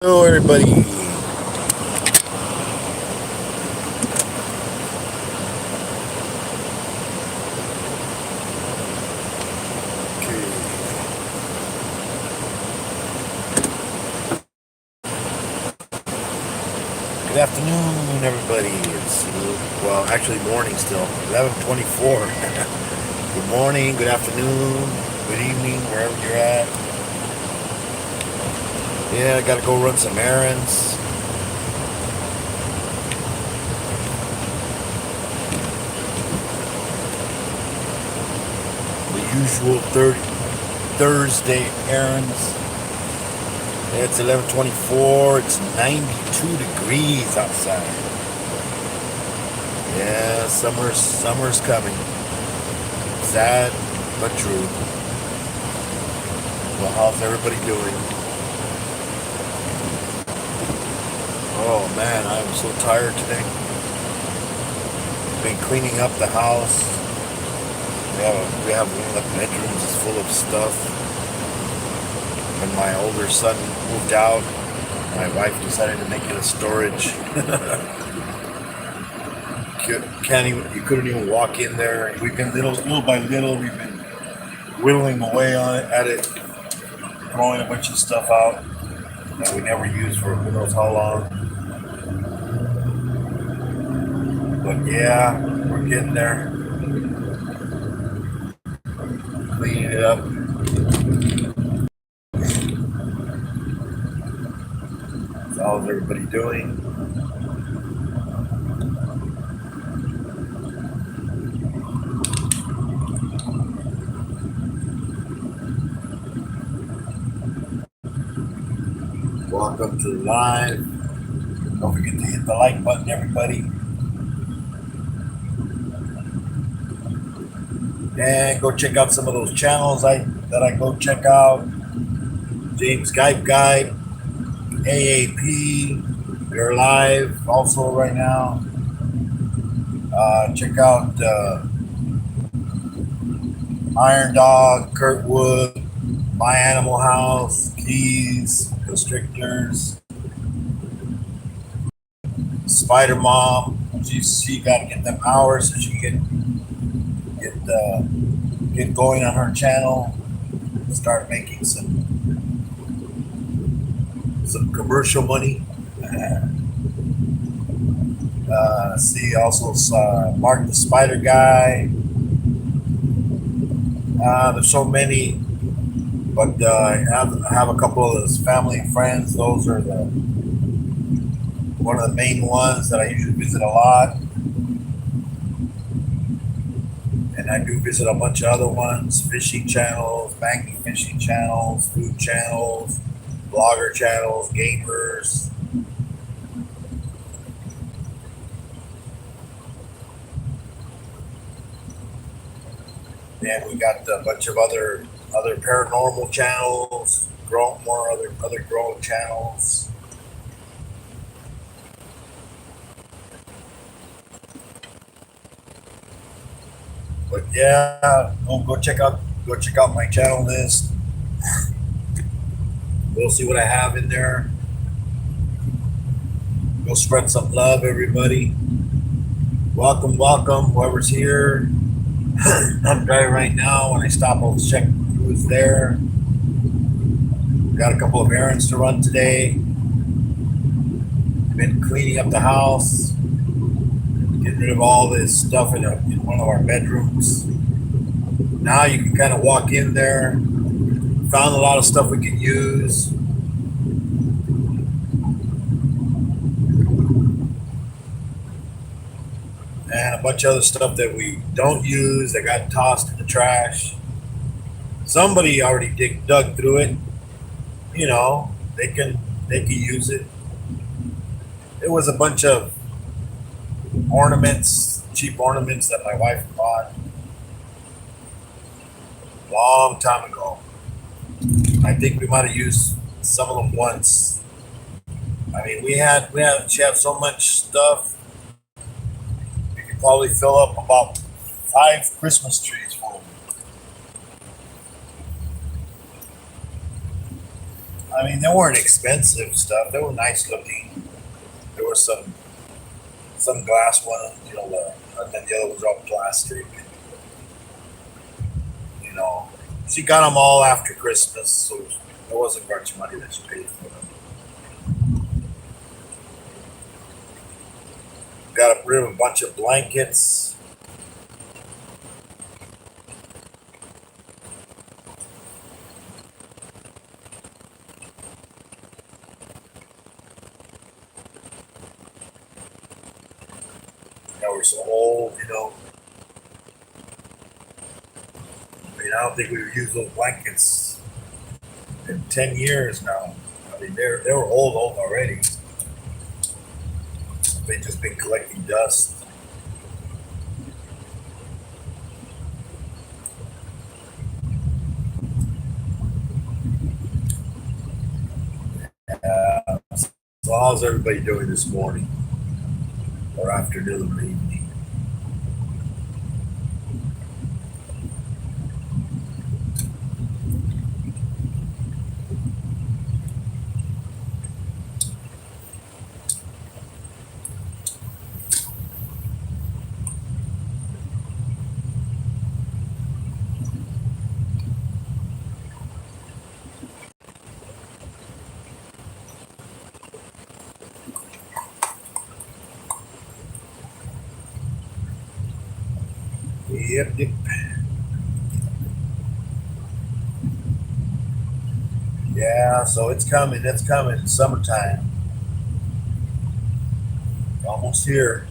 Hello, everybody. Okay. Good afternoon, everybody. It's actually morning still. 11:24. Good morning. Good afternoon. Good evening, wherever you're at. Yeah, I gotta go run some errands. The usual Thursday errands. It's 11:24. It's 92 degrees outside. Yeah, summer's coming. Sad but true. Well, how's everybody doing? Oh man, I'm so tired today. Been cleaning up the house. We have one of the bedrooms is full of stuff. When my older son moved out, my wife decided to make it a storage. You couldn't even walk in there. We've been little by little, we've been whittling away at it, throwing a bunch of stuff out that we never used for who knows how long. But yeah, we're getting there, cleaning it up. So how's everybody doing? Welcome to the live. Don't forget to hit the like button, everybody. And go check out some of those channels that I go check out. James Guide, AAP. They're live also right now. Check out Iron Dog, Kurtwood, My Animal House, Keys, Constrictors, Spider Mom. She got to get them hours so she can get going on her channel. Start making some commercial money. See also Mark the Spider Guy. There's so many, but I have a couple of those family and friends. Those are one of the main ones that I usually visit a lot, and I do visit a bunch of other ones: fishing channels, banking fishing channels, food channels, blogger channels, gamers. And we got a bunch of other paranormal channels, more other growing channels. But yeah, go check out my channel list. We'll see what I have in there. Go spread some love, everybody. Welcome, whoever's here. I'm driving right now. When I stop, I'll check who's there. Got a couple of errands to run today. Been cleaning up the house, getting rid of all this stuff in one of our bedrooms. Now you can kind of walk in there. Found a lot of stuff we can use. And a bunch of other stuff that we don't use that got tossed in the trash. Somebody already dug through it. You know, they can use it. It was a bunch of ornaments, cheap ornaments that my wife bought a long time ago. I think we might have used some of them once. I mean, she had so much stuff. We could probably fill up about 5 Christmas trees full. I mean, they weren't expensive stuff. They were nice looking. There was some glass one, and then the other was all plastic. You know, she got them all after Christmas, so there wasn't much money that she paid for them. Got rid of a bunch of blankets. That were so old, I mean, I don't think we've used those blankets in 10 years now. I mean, they were old already. They've just been collecting dust. So how's everybody doing this morning or afternoon or evening? Yep. Yeah, so it's coming. It's coming. Summertime. Almost here.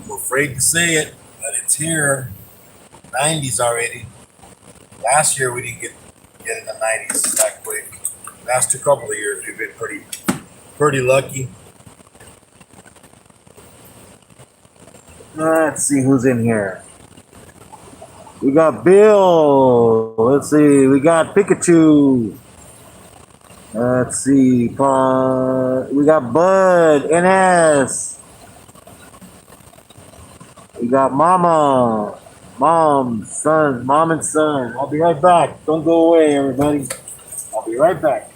I'm afraid to say it, but it's here. 90s already. Last year we didn't get in the 90s that quick. Last a couple of years we've been pretty lucky. Let's see who's in here. We got Bill. Let's see. We got Pikachu. Let's see. We got Bud. NS. We got Mama. Mom, son, mom and son. I'll be right back. Don't go away, everybody. I'll be right back.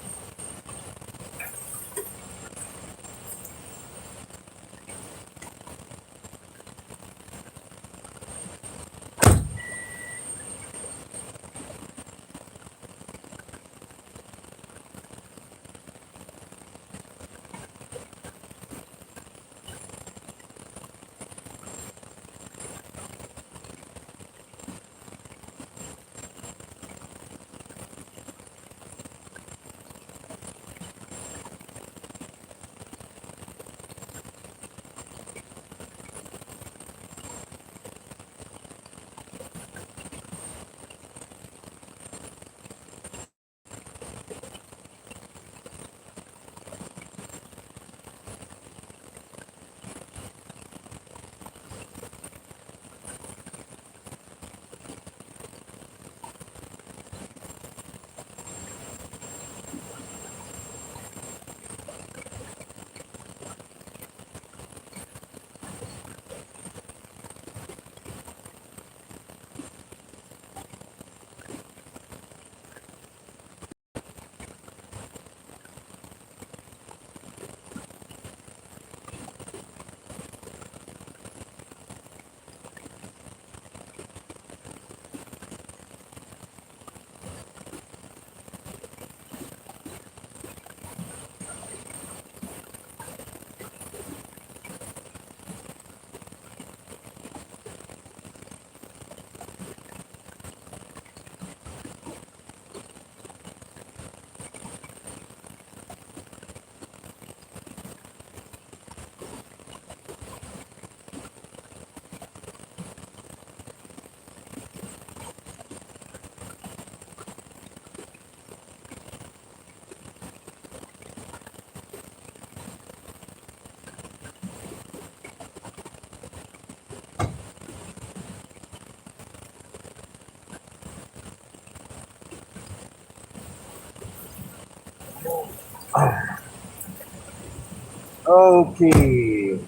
Okay.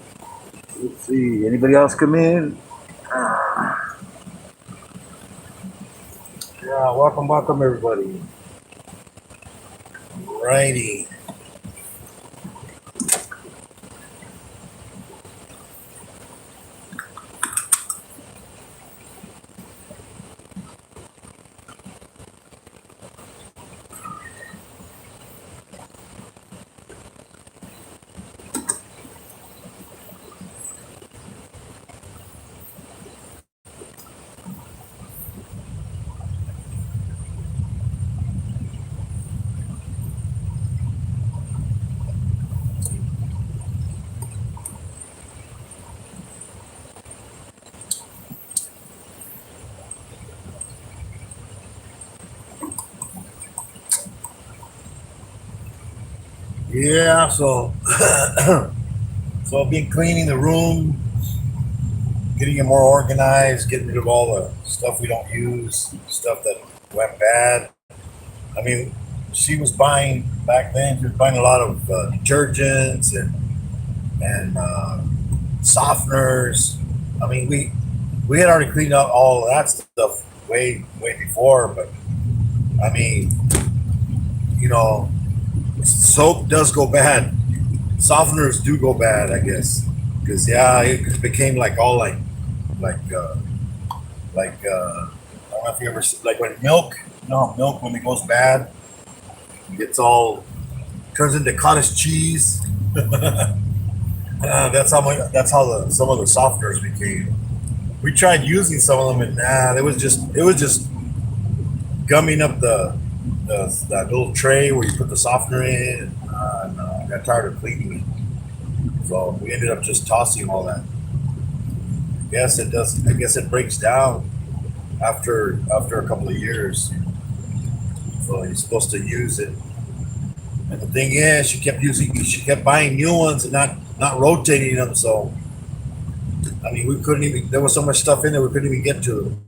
Let's see. Anybody else come in? Yeah, welcome, everybody. righty. Yeah, so so I've been cleaning the room, getting it more organized, getting rid of all the stuff we don't use, stuff that went bad. I mean, she was buying back then. She was buying a lot of detergents and softeners. I mean, we had already cleaned out all of that stuff way before, but I mean, you know, soap does go bad. Softeners do go bad, I guess, because yeah, it became like all like uh, I don't know if you ever like when milk, milk when it goes bad, it gets all turns into cottage cheese. Some of the softeners became. We tried using some of them, and nah, it was just gumming up that little tray where you put the softener in. And, no, I got tired of cleaning it, so we ended up just tossing all that. Yes, it does. I guess it breaks down after a couple of years. So you're supposed to use it. And the thing is, she kept buying new ones and not rotating them. So I mean, we couldn't even. There was so much stuff in there we couldn't even get to them.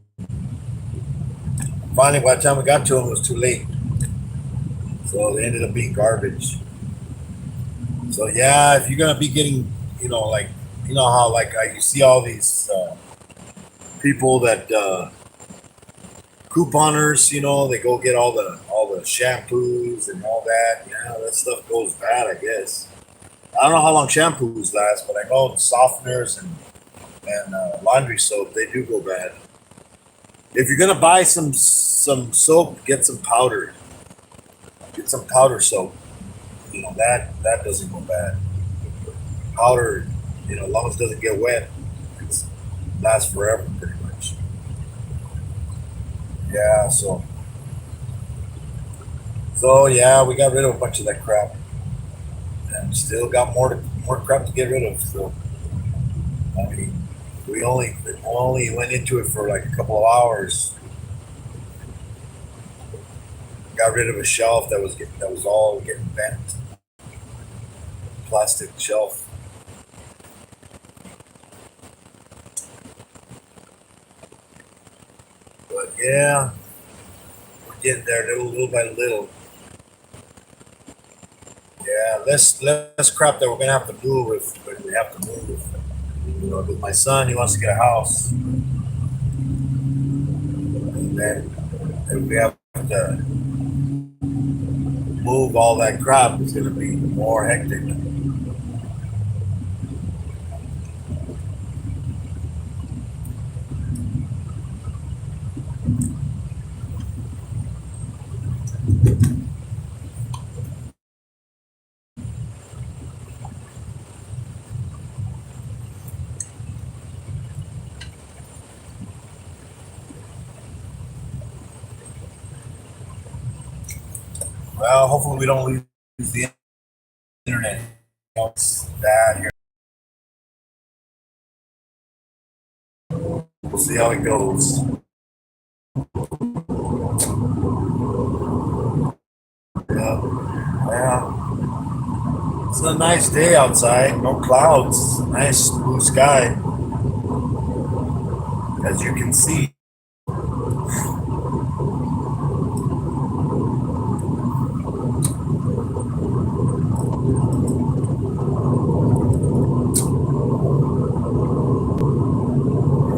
Finally, by the time we got to them, it was too late. So they ended up being garbage. So yeah, if you're gonna be getting, like, how like you see all these people that couponers, they go get all the shampoos and all that. Yeah, that stuff goes bad, I guess. I don't know how long shampoos last, but I know softeners and laundry soap, they do go bad. If you're gonna buy some soap, get some powder. Get some powder soap. That doesn't go bad. Powder, as long as it doesn't get wet, it lasts forever pretty much. Yeah, so yeah, we got rid of a bunch of that crap, and still got more crap to get rid of. So I mean, we only went into it for like a couple of hours. Got rid of a shelf that was all getting bent, plastic shelf. But yeah, we're getting there little by little. Yeah, less crap that we're gonna have to move if we have to move. With my son, he wants to get a house, and then if we have to move all that crap, it's gonna be more hectic. Well, hopefully we don't lose the internet. It's bad here. We'll see how it goes. Yeah, yeah. It's a nice day outside. No clouds. Nice blue sky, as you can see.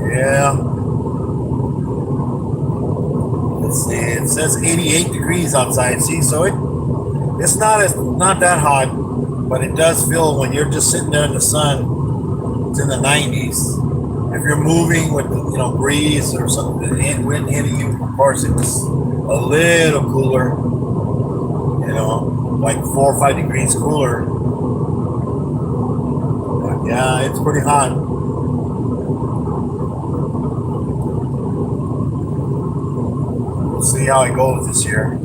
Yeah. Let's see. It says 88 degrees outside. See, so Not that hot, but it does feel when you're just sitting there in the sun. It's in the 90s. If you're moving with breeze or something, wind hitting you, of course it's a little cooler. Like 4 or 5 degrees cooler. But yeah, it's pretty hot. We'll see how it goes this year.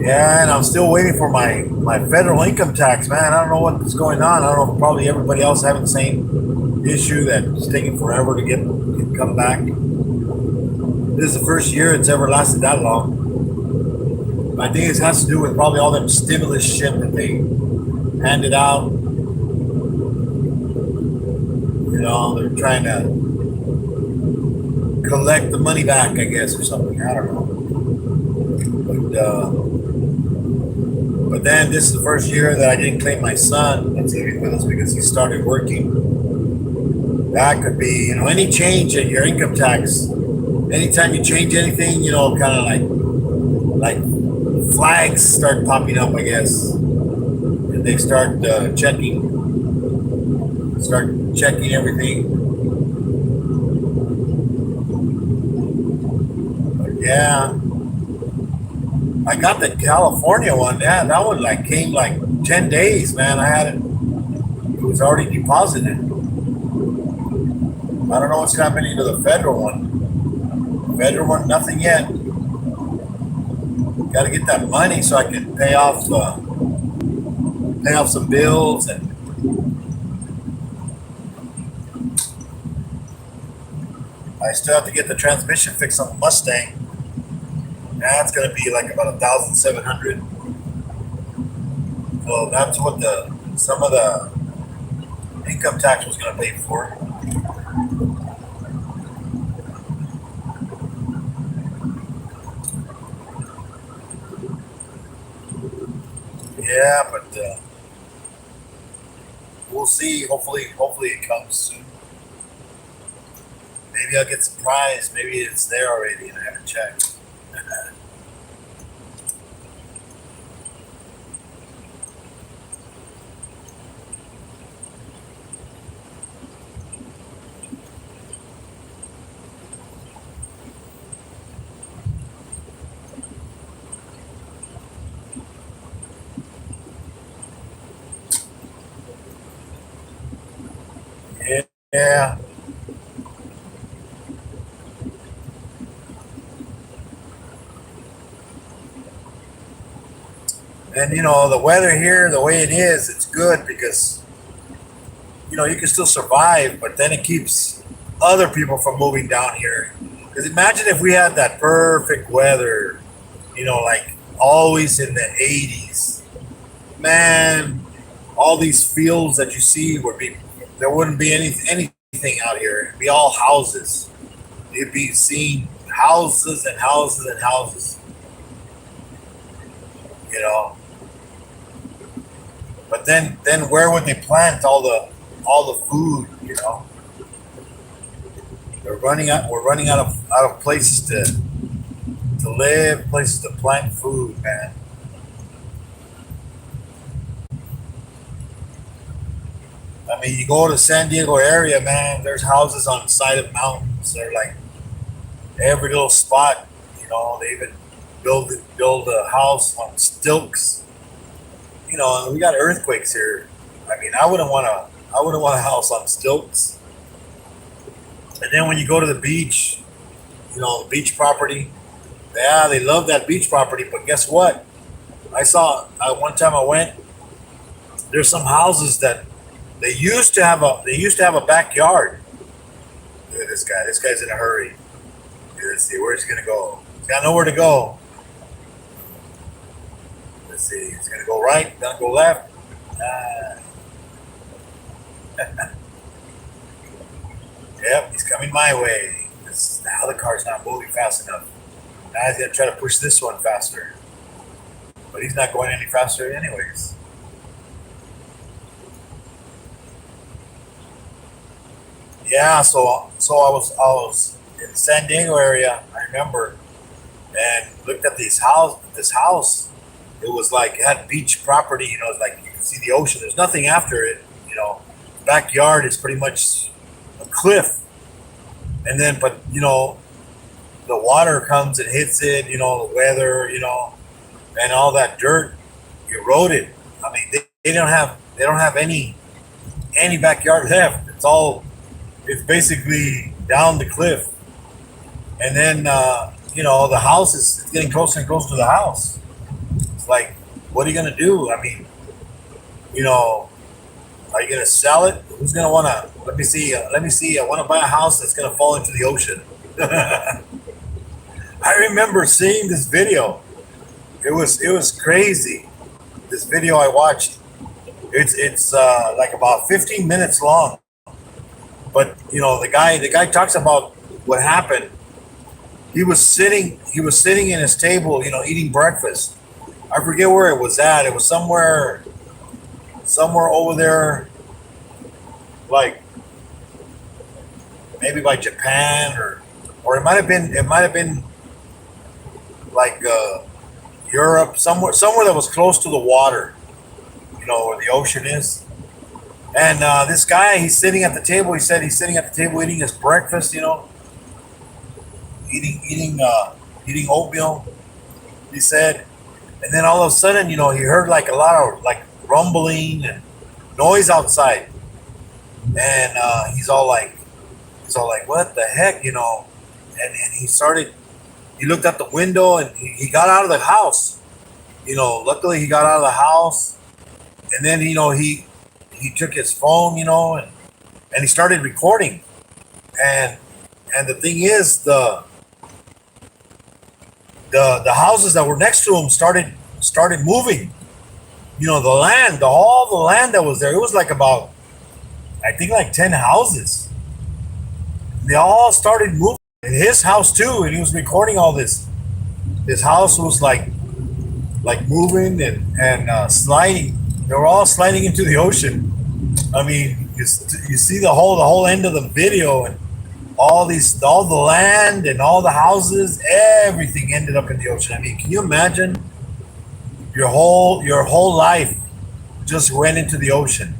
Yeah, and I'm still waiting for my federal income tax, man. I don't know what's going on. I don't know if probably everybody else having the same issue that it's taking forever to get come back. This is the first year it's ever lasted that long. I think it has to do with probably all them stimulus shit that they handed out. They're trying to collect the money back, I guess, or something. I don't know. But then this is the first year that I didn't claim my son that's living with us because he started working. That could be, any change in your income tax. Anytime you change anything, kind of like flags start popping up, I guess, and they start checking everything. But yeah, I got the California one. Yeah, that one came 10 days, man. I had it. It was already deposited. I don't know what's happening to the federal one. Federal one, nothing yet. Got to get that money so I can pay off some bills, and I still have to get the transmission fixed on the Mustang. That's gonna be about 1,700. So that's what some of the income tax was gonna pay for. Yeah, but we'll see. Hopefully it comes soon. Maybe I'll get surprised. Maybe it's there already and I haven't checked. Yeah. And the weather here, the way it is, it's good because you can still survive, but then it keeps other people from moving down here. Because imagine if we had that perfect weather, always in the 80s. Man, all these fields that you see there wouldn't be anything out here. It'd be all houses. You'd be seeing houses and houses and houses. But then where would they plant all the food? We're running out of places to live, places to plant food, man. I mean, you go to San Diego area, man. There's houses on the side of mountains. They're every little spot. They even build a house on stilts. We got earthquakes here. I mean, I wouldn't want a house on stilts. And then when you go to the beach, the beach property, yeah, they love that beach property. But guess what? I saw one time I went. There's some houses that they used to have a backyard. Look at this guy. This guy's in a hurry. Let's see, where's he gonna go? He's got nowhere to go. Let's see. He's gonna go right. Gonna go left. Yep, he's coming my way. Now the car's not moving fast enough. Now he's gonna try to push this one faster, but he's not going any faster anyways. Yeah, so I was in the San Diego area. I remember, and looked at this house. This house, it was like it had beach property. You know, it's like you can see the ocean. There's nothing after it. You know, backyard is pretty much a cliff, and then but you know the water comes and hits it. You know, the weather. You know, and all that dirt eroded. I mean, they don't have any backyard left. It's basically down the cliff, and then you know the house is getting closer and closer to the house. It's like, what are you gonna do? I mean, you know, are you gonna sell it? Who's gonna wanna? Let me see. I want to buy a house that's gonna fall into the ocean. I remember seeing this video. It was crazy. This video I watched. It's like about 15 minutes long. But you know, the guy talks about what happened. He was sitting in his table, you know, eating breakfast. I forget where it was at. It was somewhere over there, like maybe by Japan or it might have been like Europe, somewhere that was close to the water, you know, where the ocean is. And this guy, he's sitting at the table. He said he's sitting at the table eating his breakfast, you know, eating oatmeal. He said, and then all of a sudden, you know, he heard like a lot of like rumbling and noise outside, and he's all like, what the heck, you know? And he looked out the window and he got out of the house. You know, luckily he got out of the house, and then you know he took his phone, you know, and he started recording. And the thing is, the houses that were next to him started moving. You know, all the land that was there, it was like about, I think like 10 houses. They all started moving. And his house too, and he was recording all this. His house was like moving and sliding. They were all sliding into the ocean. I mean, you see the whole end of the video, and all the land and all the houses, everything ended up in the ocean. I mean, can you imagine your whole life just went into the ocean?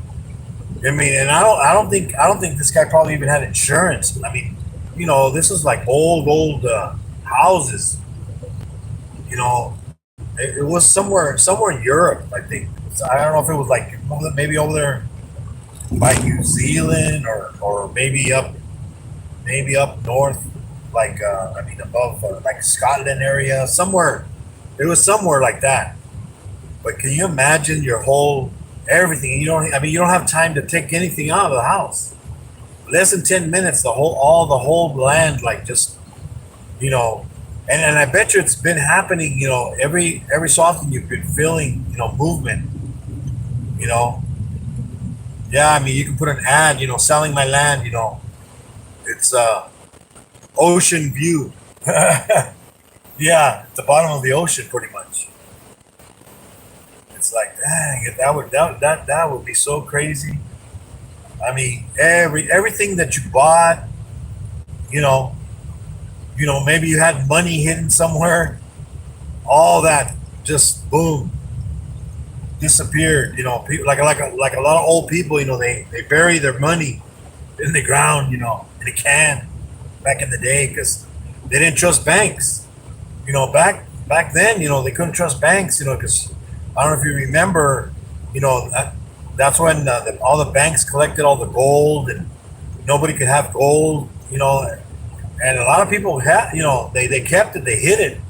I mean, and I don't think this guy probably even had insurance. I mean, you know, this is like old houses. You know, it was somewhere in Europe, I think. So I don't know if it was like maybe over there by New Zealand or maybe up north, like I mean above like Scotland area, somewhere. It was somewhere like that. But can you imagine your whole everything? You don't have time to take anything out of the house. Less than 10 minutes, the whole land, like just, you know, and I bet you it's been happening, you know, every so often you've been feeling, you know, movement, you know. Yeah, I mean, you can put an ad, you know, selling my land, you know, it's ocean view. Yeah, at the bottom of the ocean, pretty much. It's like, dang, that would be so crazy. I mean, everything that you bought, you know, maybe you had money hidden somewhere, all that just boom, disappeared. You know, people like a lot of old people, you know, they bury their money in the ground, you know, in a can back in the day because they didn't trust banks. You know, back then, you know, they couldn't trust banks, you know, because I don't know if you remember, you know, that's when all the banks collected all the gold, and nobody could have gold, you know, and a lot of people had, you know, they kept it, they hid it,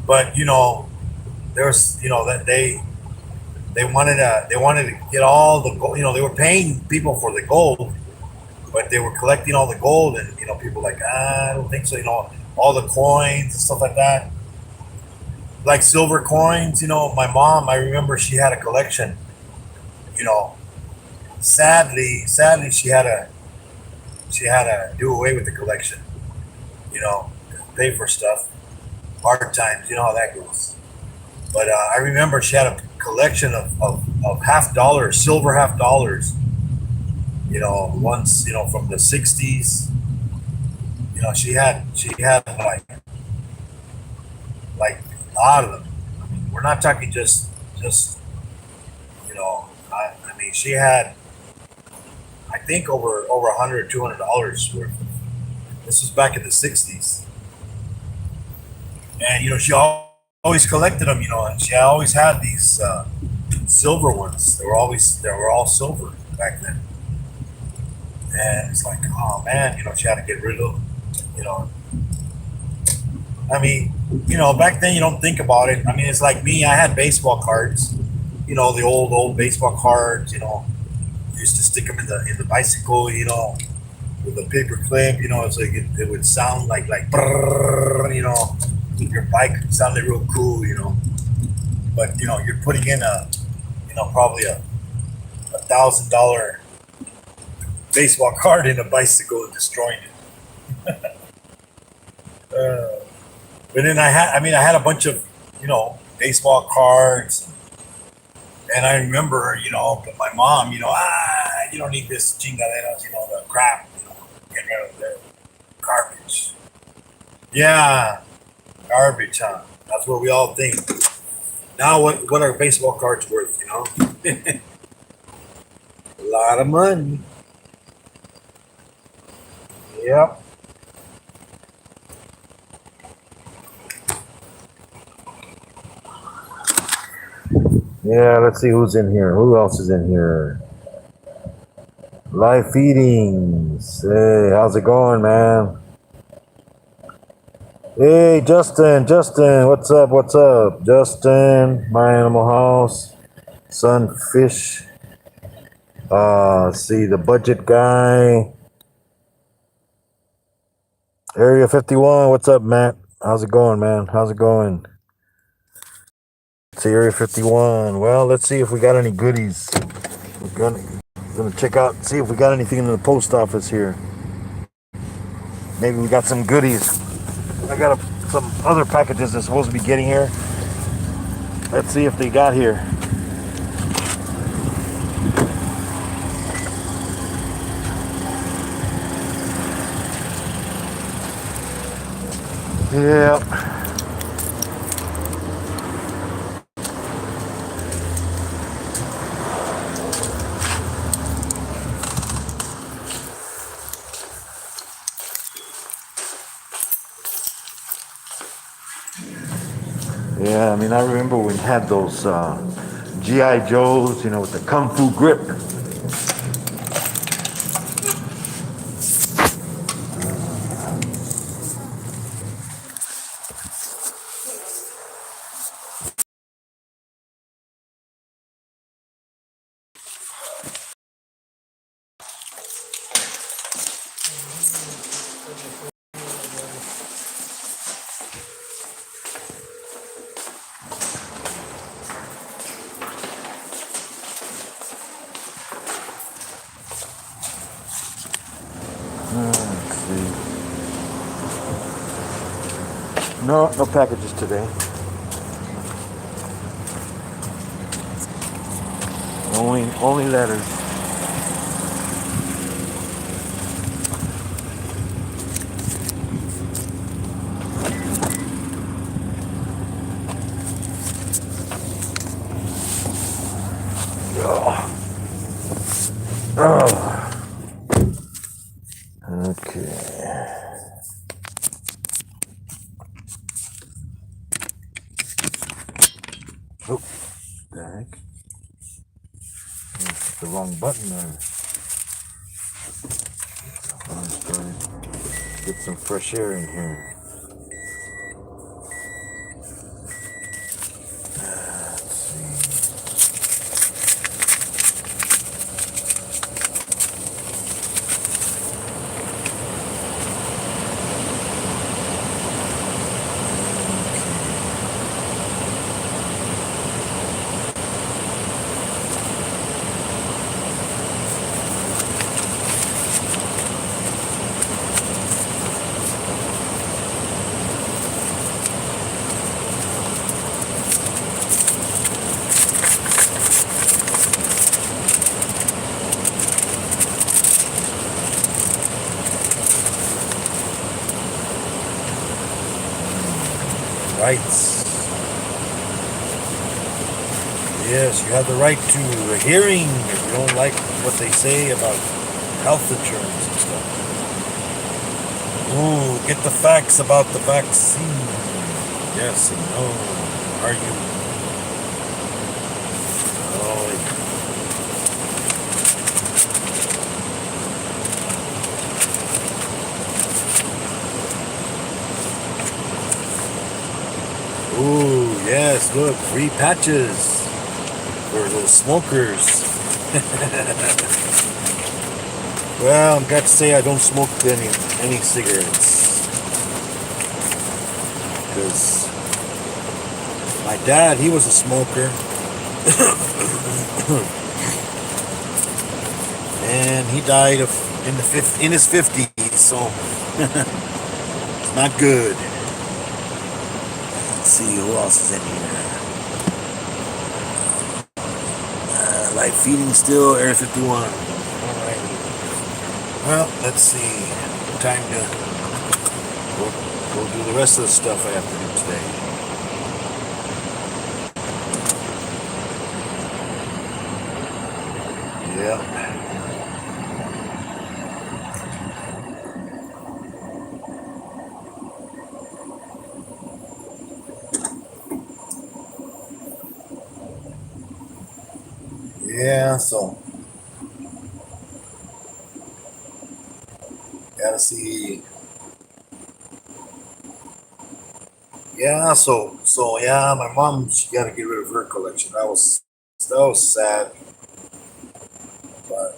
but you know, there's, you know, that they wanted to get all the gold, you know, they were paying people for the gold, but they were collecting all the gold, and you know, people like, I don't think so, you know, all the coins and stuff like that, like silver coins, you know. My mom, I remember she had a collection. You know, sadly, she had to do away with the collection. You know, pay for stuff, hard times. You know how that goes. But I remember she had a collection of $50, silver $50. You know, once, you know, from the '60s. You know, she had like a lot of them. I mean, we're not talking just you know. I mean, she had I think over $100, $200 worth. This was back in the '60s, and you know she always collected them. You know, and she always had these silver ones. They were all silver back then, and it's like, oh man, you know, she had to get rid of them. You know, I mean, you know, back then you don't think about it. I mean, it's like me. I had baseball cards. You know, the old baseball cards. You know, used to stick them in the bicycle. You know, with a paper clip. You know, it's like it would sound like brrr, you know, your bike sounded real cool. You know, but you know, you're putting in probably $1,000 baseball card in a bicycle and destroying it. uh, but then I had a bunch of, you know, baseball cards, and I remember, you know, but my mom, you know, you don't need this chingaderas, you know, the crap, you know, get rid of the garbage. Yeah, garbage, huh? That's what we all think. Now, what are baseball cards worth? You know, a lot of money. Yep. Yeah, let's see who's in here. Who else is in here? Live feedings. Hey, how's it going, man? Hey, Justin, what's up? What's up? Justin, My Animal House, Sunfish. Let's see, the budget guy. Area 51, what's up, Matt? How's it going, man? How's it going? It's Area 51. Well, let's see if we got any goodies. We're gonna check out, see if we got anything in the post office here. Maybe we got some goodies. I got some other packages that's supposed to be getting here. Let's see if they got here. Yeah. Yeah, I mean, I remember when we had those G.I. Joes, you know, with the Kung Fu grip. Let's see. No packages today. Only letters. Oh. Okay. Oh, the heck? That's the wrong button there. Let's try to get some fresh air in here. Let's see. rights. Yes, you have the right to a hearing if you don't like what they say about health insurance and stuff. Ooh, get the facts about the vaccine. Yes and no. Are you? Oh, ooh, yes, look, free patches for those smokers. Well, I'm glad to say I don't smoke any cigarettes. Because my dad, he was a smoker. And he died in his 50s, so it's not good. Let's see who else is in here. Light feeding still, Area 51. All right. Well, let's see. Time to go do the rest of the stuff I have to do today. Yeah. Yeah, so gotta see. Yeah, so yeah, my mom, she gotta get rid of her collection. That was sad, but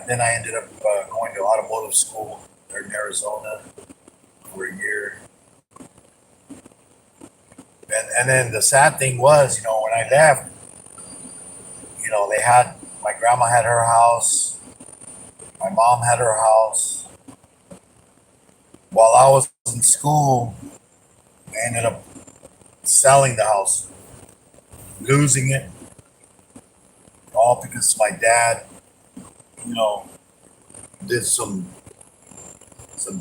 then I ended up going to automotive school there in Arizona for a year. And then the sad thing was, when I left, they had my grandma had her house, my mom had her house. While I was in school, I ended up selling the house, losing it, all because my dad, did some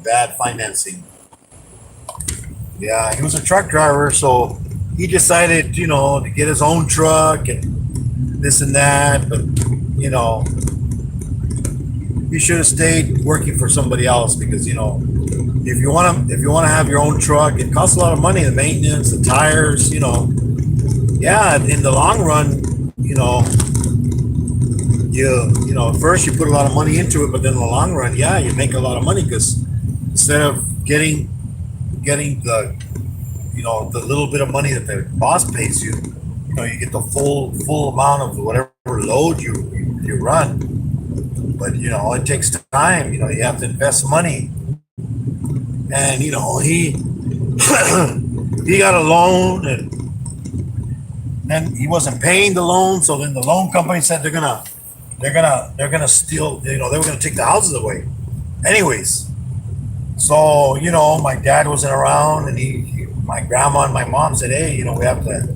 bad financing. Yeah, he was a truck driver, so he decided, to get his own truck and this and that. But he should have stayed working for somebody else because if you want to have your own truck, it costs a lot of money. The maintenance, the tires, Yeah, in the long run, at first you put a lot of money into it, but then in the long run, yeah, you make a lot of money because instead of getting the little bit of money that the boss pays you, you get the full amount of whatever load you run. But it takes time. You have to invest money, and he he got a loan, and he wasn't paying the loan. So then the loan company said they're gonna steal. They were gonna take the houses away. Anyways, so my dad wasn't around, and my grandma and my mom said, "Hey, we have to,"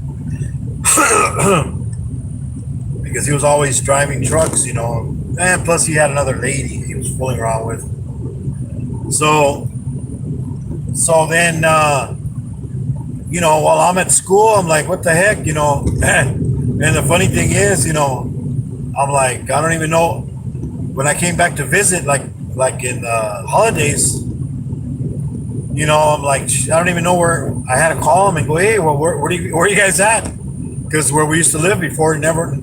because he was always driving trucks, and plus he had another lady he was fooling around with. So then, while I'm at school, I'm like, what the heck, and the funny thing is, I'm like, I don't even know. When I came back to visit, like in holidays, I'm like, I don't even know where. I had to call him and go, hey, well, where are you guys at? Because where we used to live before, never,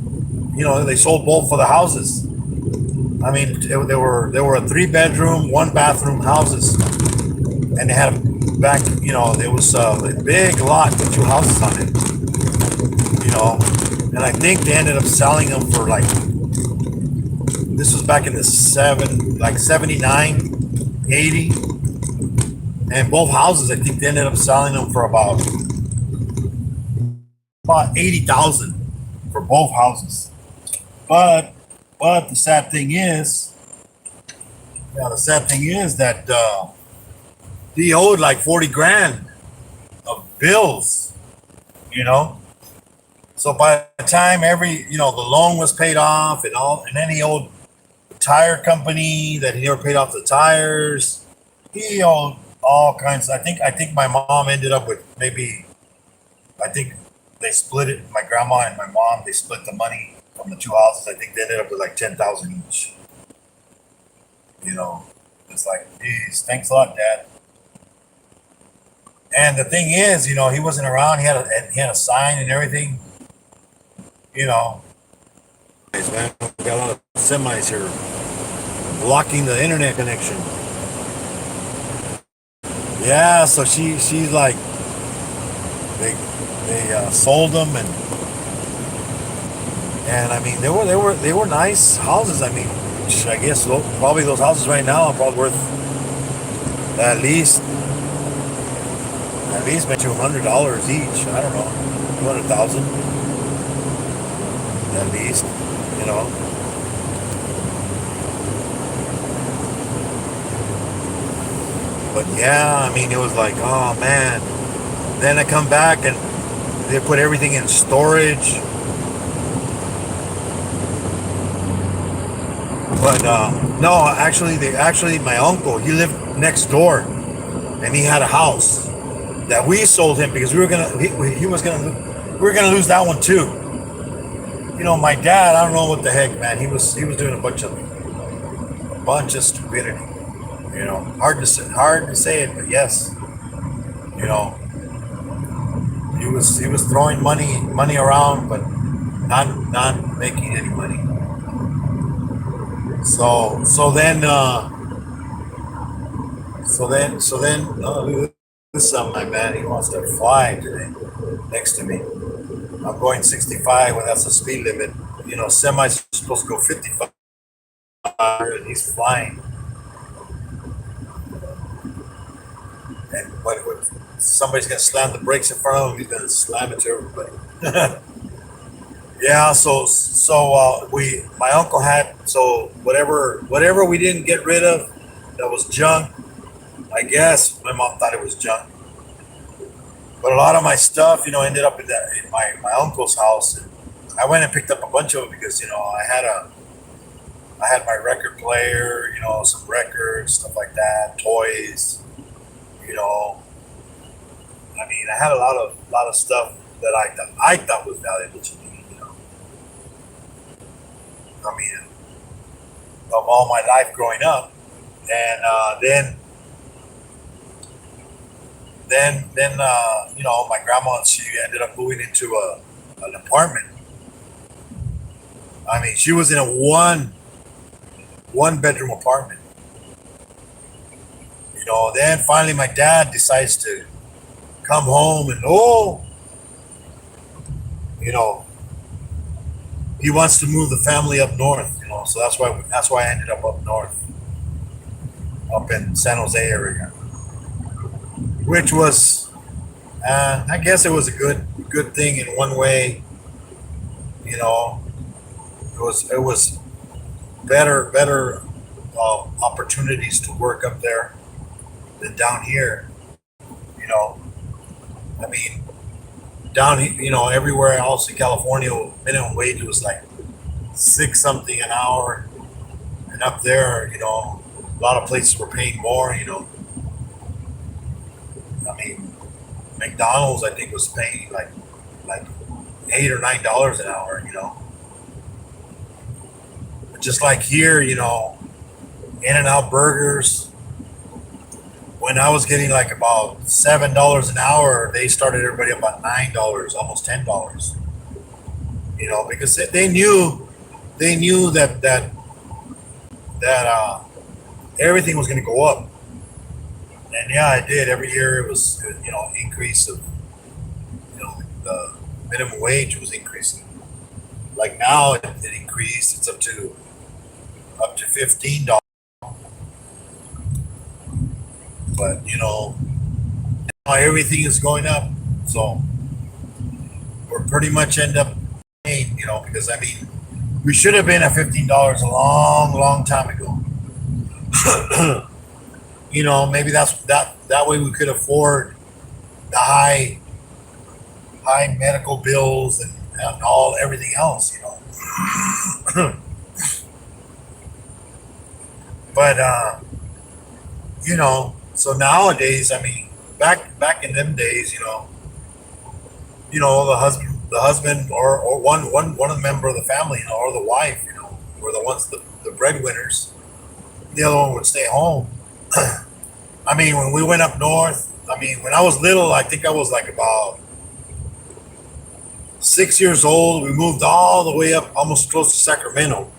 they sold both of the houses. I mean, they were a 3-bedroom, 1-bathroom houses, and they had a back. There was a big lot with 2 houses on it. And I think they ended up selling them for this was back in the 79, 80. And both houses, I think they ended up selling them for about 80,000 for both houses. But the sad thing is, that he owed like 40 grand of bills. So by the time the loan was paid off and then he owed tire company that he never paid off the tires. He owned all kinds. I think my mom ended up with maybe. I think they split it. My grandma and my mom, they split the money from the two houses. I think they ended up with like 10,000 each. You know, it's like, geez, thanks a lot, Dad. And the thing is, you know, he wasn't around. He had a sign and everything. You know, man, we got a lot of semis here blocking the internet connection. Yeah, so she's like, they sold them, and I mean they were nice houses. I mean, I guess probably those houses right now are probably worth at least maybe $200 each. I don't know, 200,000 at least. You know. But yeah, I mean, it was like, oh man. Then I come back and they put everything in storage. But no, actually, my uncle, he lived next door, and he had a house that we sold him because we were gonna lose that one too. You know, my dad, I don't know what the heck, man. He was doing a bunch of stupidity. You know, hard to say it, but yes. You know, he was throwing money around, but not making any money. So then look at this my man, he wants to fly today next to me. I'm going 65 when that's the speed limit. You know, semis are supposed to go 55, and he's flying. And when somebody's gonna slam the brakes in front of him, he's gonna slam it to everybody. Yeah, my uncle had, so whatever we didn't get rid of that was junk. I guess my mom thought it was junk, but a lot of my stuff, you know, ended up in my uncle's house. And I went and picked up a bunch of it because, you know, I had my record player, you know, some records, stuff like that, toys, you know. I mean, I had a lot of stuff that I thought was valuable to me, you know. I mean, of all my life growing up, and then you know, my grandma, she ended up moving into an apartment. I mean, she was in a one bedroom apartment. You know, then finally my dad decides to come home and you know, he wants to move the family up north, you know, so that's why I ended up north, up in San Jose area, which was, I guess it was a good thing in one way, you know. It was better opportunities to work up there than down here, you know. I mean, down here, you know, everywhere else in California, minimum wage was like 6 something an hour, and up there, you know, a lot of places were paying more, you know. I mean, McDonald's, I think, was paying like $8 or $9 an hour, you know. But just like here, you know, In-N-Out burgers, when I was getting like about $7 an hour, they started everybody about $9, almost $10. You know, because they knew that everything was going to go up, and yeah, it did. Every year it was, you know, increase of, you know, the minimum wage was increasing. Like now it increased. It's up to $15. But you know, now everything is going up, so we're pretty much end up paying, you know, because I mean, we should have been at $15 a long time ago. You know, maybe that way we could afford the high medical bills and everything else, you know. But so nowadays, I mean, back in them days, the husband or one of the member of the family, or the wife, were the ones the breadwinners. The other one would stay home. I mean, when we went up north, I mean, when I was little, I think I was like about 6 years old. We moved all the way up, almost close to Sacramento,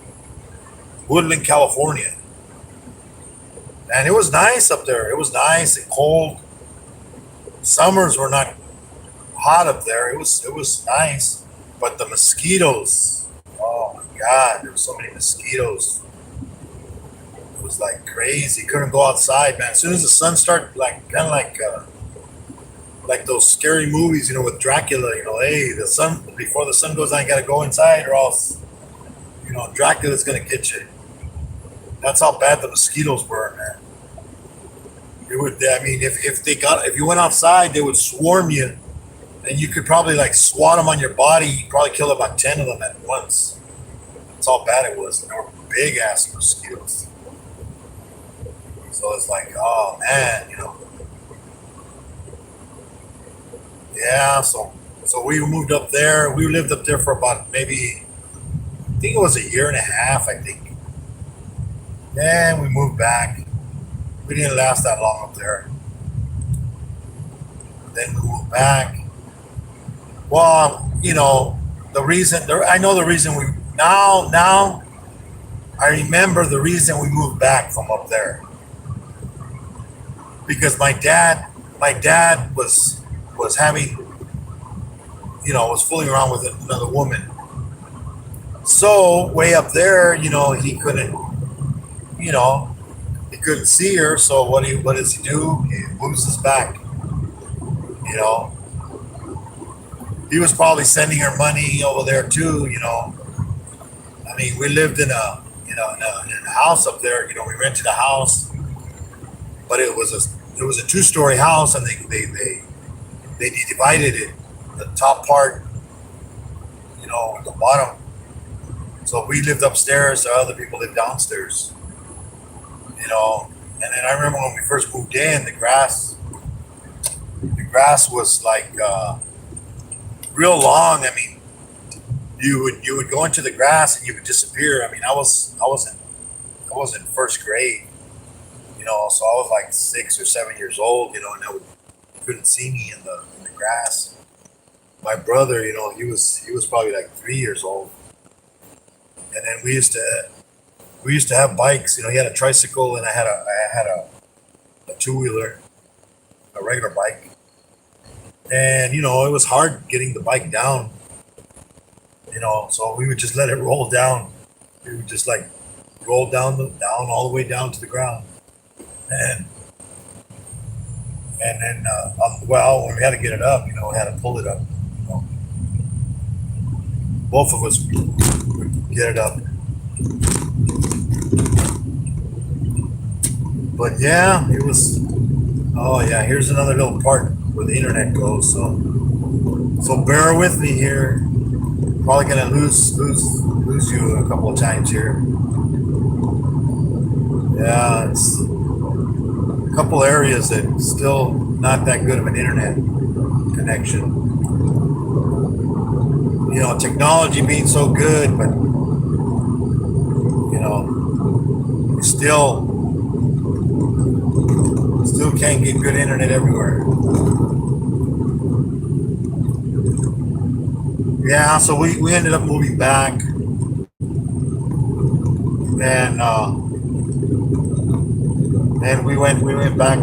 Woodland, California, and it was nice up there. It was nice and cold. Summers were not hot up there. It was nice, but the mosquitoes. Oh my God, there were so many mosquitoes. It was like crazy. Couldn't go outside, man. As soon as the sun started, like kind of like those scary movies, with Dracula. Hey, the sun before the sun goes down, you gotta go inside, or else, Dracula's gonna get you. That's how bad the mosquitoes were, man. It would. I mean, if you went outside, they would swarm you, and you could probably like swat them on your body. You probably kill about 10 of them at once. That's how bad it was. And they were big ass mosquitoes. So it's like, oh man, yeah. So we moved up there. We lived up there for about maybe, I think it was a year and a half. I think. Then we moved back. We didn't last that long up there. Then we moved back. Well, the reason. I know the reason we now. I remember the reason we moved back from up there. Because my dad was having, was fooling around with another woman. So way up there, he couldn't, he couldn't see her. So what does he do? He moves his back. He was probably sending her money over there too. I mean, we lived in a house up there. We rented a house, but it was a 2-story house, and they divided it. The top part, at the bottom. So we lived upstairs. The other people lived downstairs. And then I remember when we first moved in, the grass was like real long. I mean, you would go into the grass and you would disappear. I mean, I was in first grade. So I was like 6 or 7 years old, and you couldn't see me in the grass. My brother, he was probably like 3 years old, and then we used to have bikes. He had a tricycle, and I had a 2-wheeler, a regular bike, and it was hard getting the bike down. So we would just let it roll down. We would just like roll down all the way down to the ground. And then, when we had to get it up, we had to pull it up. Both of us would get it up. But yeah, it was. Oh yeah, here's another little part where the internet goes. So bear with me here. Probably gonna lose you a couple of times here. Yeah, it's a couple areas that still not that good of an internet connection. Technology being so good, but we still can't get good internet everywhere. Yeah, so we ended up moving back, and we went back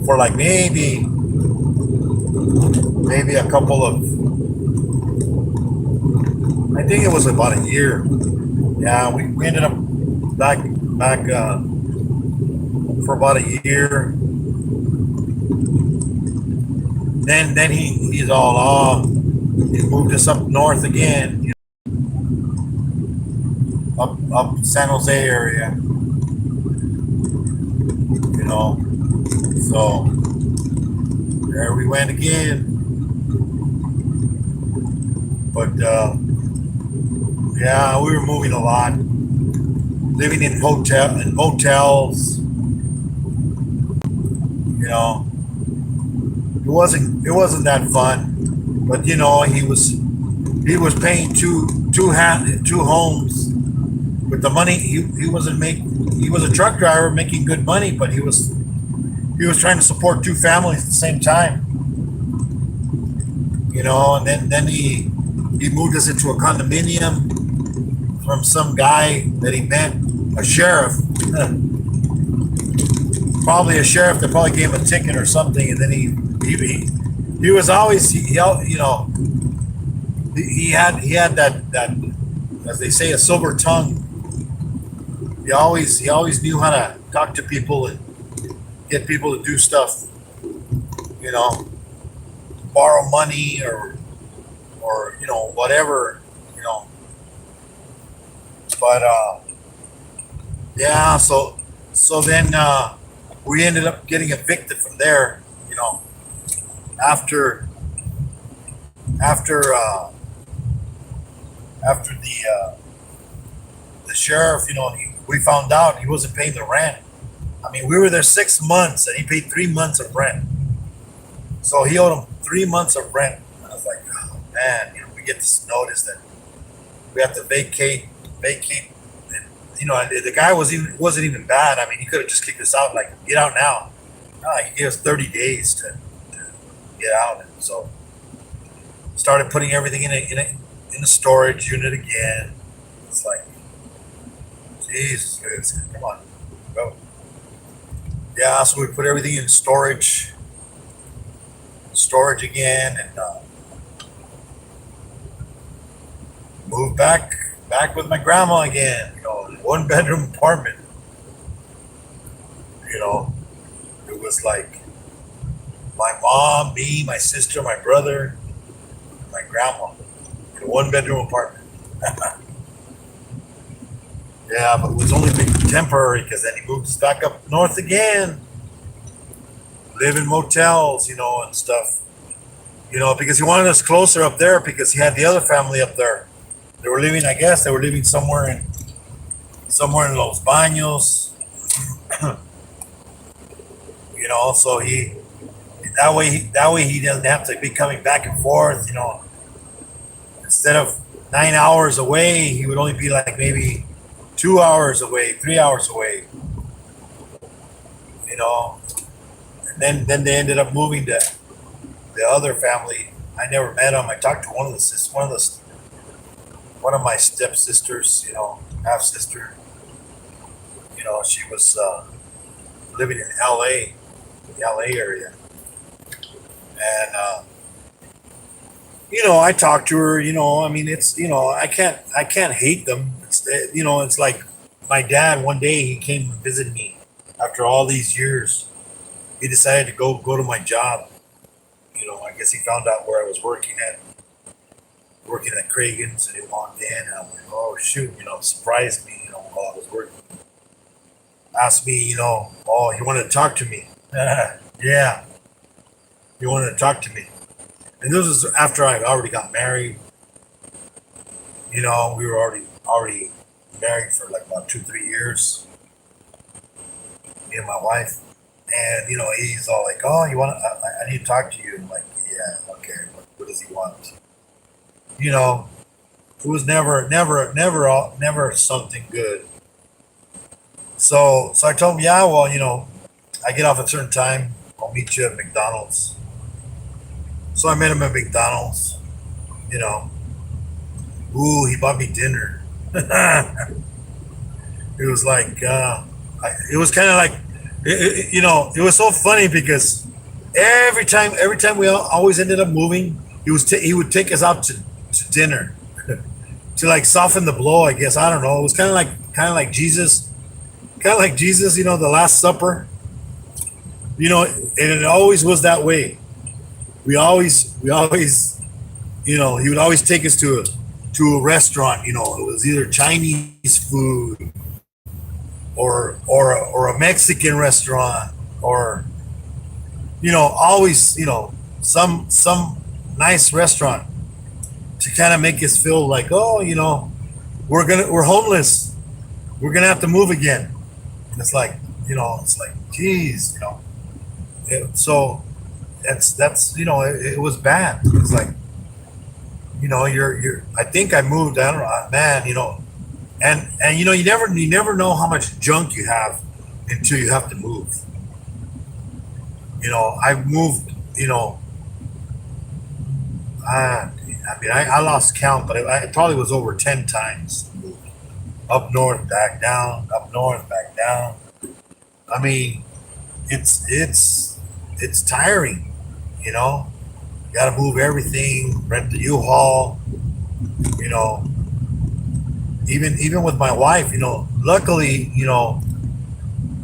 for like maybe a couple of, I think it was about a year. Yeah, we ended up back for about a year. Then he's all off. He moved us up north again, up San Jose area. So there we went again. But yeah, we were moving a lot. living in motels. You know, it wasn't that fun. But you know, he was paying two homes with the money. He wasn't making. He was a truck driver making good money, but he was trying to support two families at the same time. You know, and then he moved us into a condominium from some guy that he met, a sheriff, probably a sheriff that probably gave him a ticket or something, and then he was always he you know he had that as they say, a silver tongue. He always knew how to talk to people and get people to do stuff, you know, borrow money or you know, whatever, you know. But yeah, so then we ended up getting evicted from there, you know, after the sheriff, you know, we found out he wasn't paying the rent. I mean, we were there 6 months and he paid 3 months of rent. So he owed him 3 months of rent. And I was like, oh man, you know, we get this notice that we have to vacate. And, you know, the guy wasn't even bad. I mean, he could have just kicked us out, like, get out now. No, he gave us 30 days to get out. And so started putting everything in a storage unit again. It's like, Jesus, come on, go. Yeah, so we put everything in storage again, and moved back with my grandma again. You know, 1-bedroom apartment. You know, it was like my mom, me, my sister, my brother, and my grandma in a 1-bedroom apartment. Yeah, but it was only temporary because then he moved us back up north again. Live in motels, you know, and stuff. You know, because he wanted us closer up there because he had the other family up there. They were living, I guess, somewhere in Los Baños. You know, so that way he doesn't have to be coming back and forth, you know. Instead of 9 hours away, he would only be like maybe 2 hours away, 3 hours away, you know. And then they ended up moving to the other family. I never met them. I talked to one of my stepsisters, you know, half sister. You know, she was living in LA, the LA area, and you know, I talked to her. You know, I mean, it's, you know, I can't hate them. It's, you know, it's like my dad. One day he came and visited me after all these years. He decided to go to my job. You know, I guess he found out where I was working at Cragen's, and he walked in, and I'm like, oh shoot, you know, surprised me, you know, while I was working. Asked me, you know, oh, he wanted to talk to me. Yeah, he wanted to talk to me. And this was after I already got married. You know, we were already married for like about 2-3 years. Me and my wife. And, you know, he's all like, oh, I need to talk to you. I'm like, yeah, okay, what does he want? You know, it was never something good. So I told him, yeah, well, you know, I get off at a certain time. I'll meet you at McDonald's. So I met him at McDonald's, you know. Ooh, he bought me dinner. It was like, it was kind of like, you know, it was so funny because every time we always ended up moving, he would take us out to dinner to like soften the blow, I guess. I don't know. It was kind of like Jesus, you know, the Last Supper. You know, and it always was that way. We always, you know, he would always take us to a restaurant. You know, it was either Chinese food or a Mexican restaurant, or, you know, always, you know, some nice restaurant to kind of make us feel like, oh, you know, we're homeless. we're gonna have to move again. It's like, it's like, geez, so that's it was bad. It's like, you're I think I moved, I don't know, man, and you never know how much junk you have until you have to move. I moved, I lost count, but it probably was over 10 times. Up north, back down, up north, back down. I mean, it's tiring, you know. You got to move everything, rent the U-Haul, you know. Even with my wife, luckily,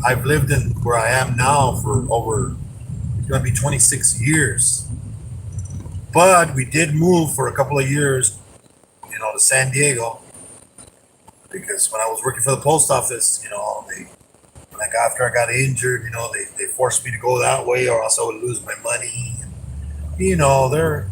I've lived in where I am now for over, it's going to be 26 years. But we did move for a couple of years, to San Diego, because when I was working for the post office, after I got injured, they forced me to go that way, or else I would lose my money. They're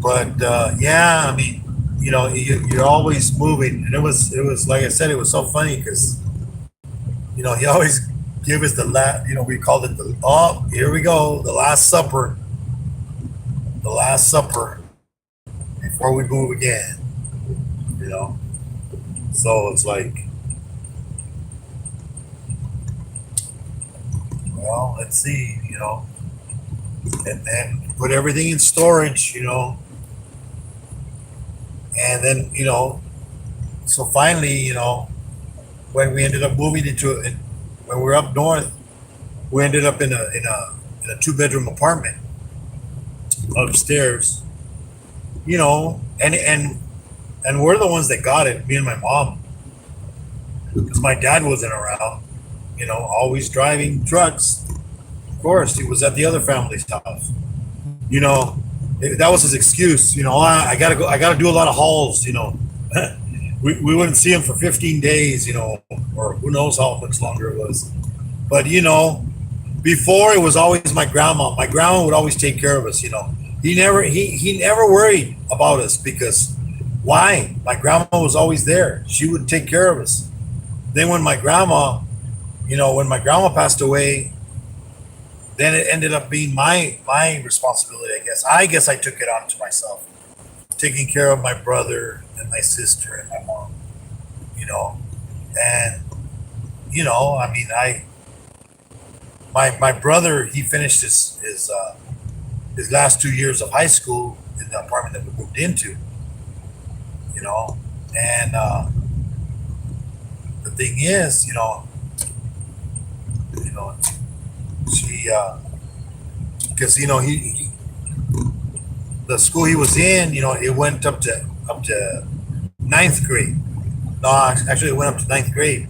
but yeah, I mean, you're always moving, and it was like I said, it was so funny because he always give us the last, we called it here we go, the last supper, before we move again, so it's like, well, let's see, and then put everything in storage, and then so finally, when we ended up moving when we were up north, we ended up in a 2-bedroom apartment upstairs, and we're the ones that got it, me and my mom, because my dad wasn't around, always driving trucks. Of course, he was at the other family's house. That was his excuse. I gotta go. I gotta do a lot of hauls. We wouldn't see him for 15 days. Or who knows how much longer it was. But before it was always my grandma. My grandma would always take care of us. He never worried about us because why? My grandma was always there. She would take care of us. Then when my grandma passed away, then it ended up being my responsibility, I guess. I guess I took it on to myself, taking care of my brother and my sister and my mom, and I mean, my brother, he finished his last 2 years of high school in the apartment that we moved into, and the thing is, she because he the school he was in, it went up to ninth grade. No, actually it went up to ninth grade,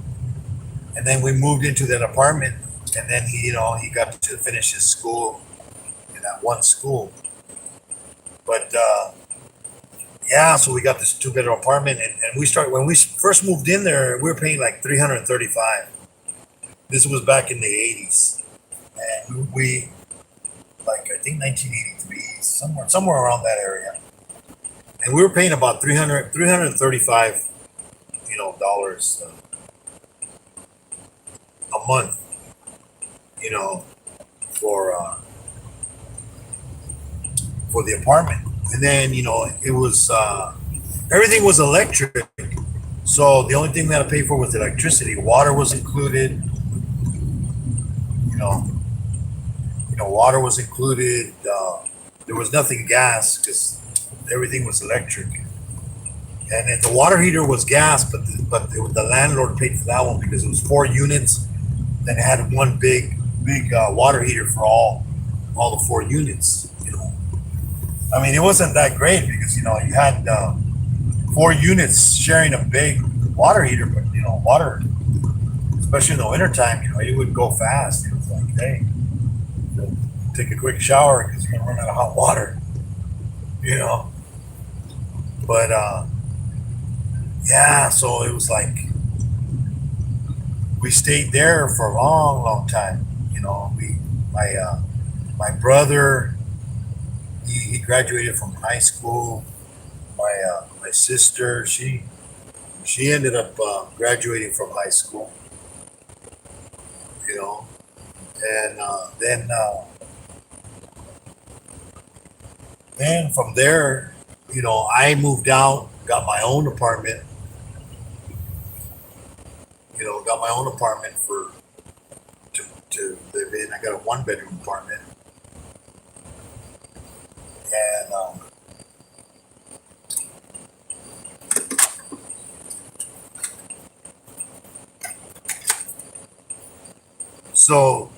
and then we moved into that apartment, and then he got to finish his school in that one school. But yeah, so we got this 2-bedroom apartment, and when we first moved in there, we were paying like $335. This was back in the 80s. And we, like, I think 1983, somewhere around that area. And we were paying about $335, dollars a month, for the apartment. And then, it was, everything was electric. So the only thing we had to pay for was electricity. Water was included, water was included. There was nothing gas because everything was electric. And then the water heater was gas, but the landlord paid for that one because it was 4 units. Then it had one big water heater for all the 4 units. I mean, it wasn't that great because you had 4 units sharing a big water heater, but water, especially in the wintertime, it would go fast. It was like, hey, take a quick shower because you're gonna run out of hot water, But yeah, so it was like we stayed there for a long, long time. You know, my brother, he graduated from high school. My sister, she ended up graduating from high school. You know, and then from there, you know, I moved out, got my own apartment. You know, got my own apartment to live in. I got a one bedroom apartment, and so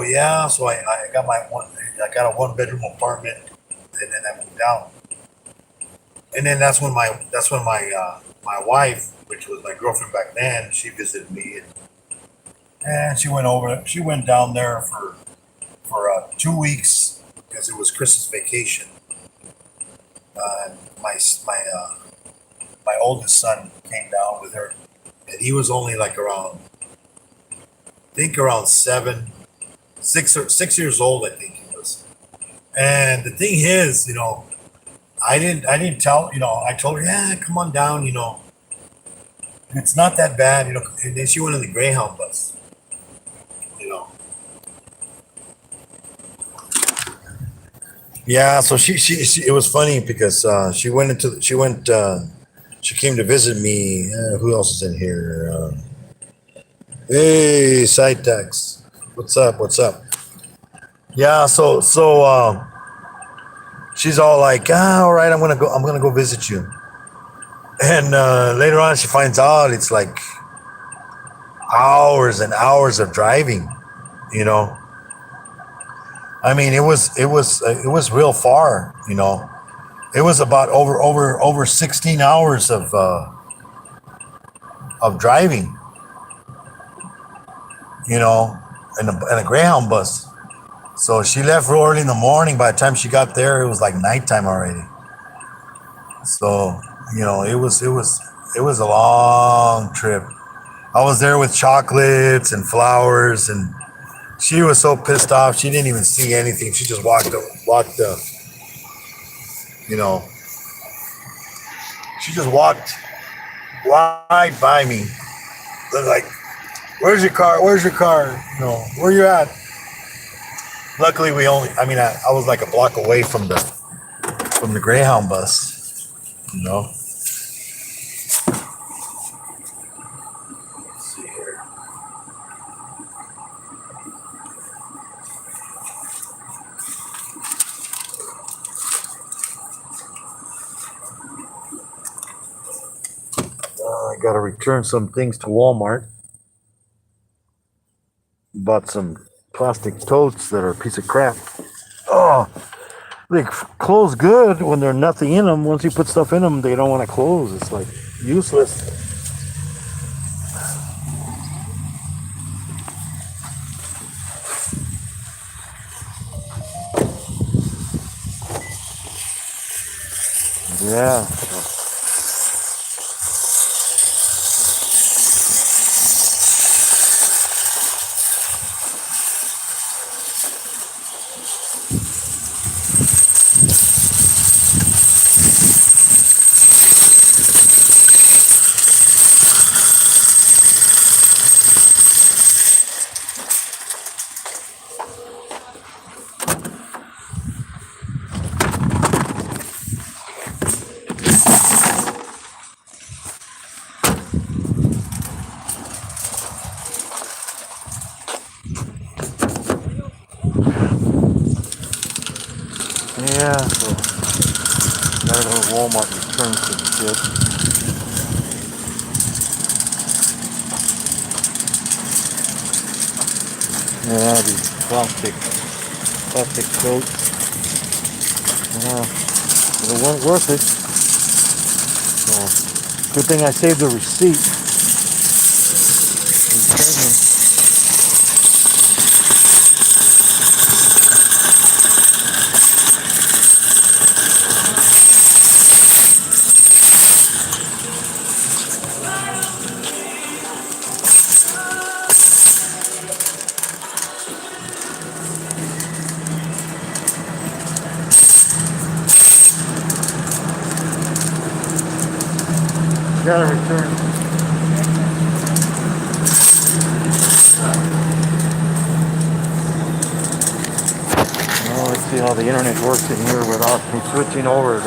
yeah, so I got my one. I got a one bedroom apartment, and then I moved out. And then that's when my wife, which was my girlfriend back then, she visited me, and she went down there for 2 weeks because it was Christmas vacation. And my oldest son came down with her, and he was only like around, I think around 6 years old, I think he was. And the thing is, you know, I didn't tell, you know, I told her, yeah, come on down, you know, it's not that bad, you know. And then she went on the Greyhound bus, you know. Yeah, so she it was funny because she came to visit me. Who else is in here? Hey, Cytex, what's up? What's up? Yeah, she's all like, all right, I'm gonna go visit you. And later on, she finds out it's like hours and hours of driving. You know, I mean, it was real far. You know, it was about over 16 hours of driving. You know, in a Greyhound bus. So she left real early in the morning. By the time she got there, it was like nighttime already. So you know, it was a long trip. I was there with chocolates and flowers, and she was so pissed off. She didn't even see anything. She just walked. You know, she just walked right by me. They're like, "Where's your car? Where's your car? You know, where you at?" Luckily, I was like a block away from the Greyhound bus. You know. Let's see here. I gotta return some things to Walmart. Bought some plastic totes that are a piece of crap. Oh, they close good when there's nothing in them. Once you put stuff in them, they don't want to close. It's like useless. Yeah. Yeah, so gotta go to Walmart and return some shit. Yeah, these plastic coats. Yeah, they weren't worth it. So good thing I saved the receipt. how the internet works in here without me switching over.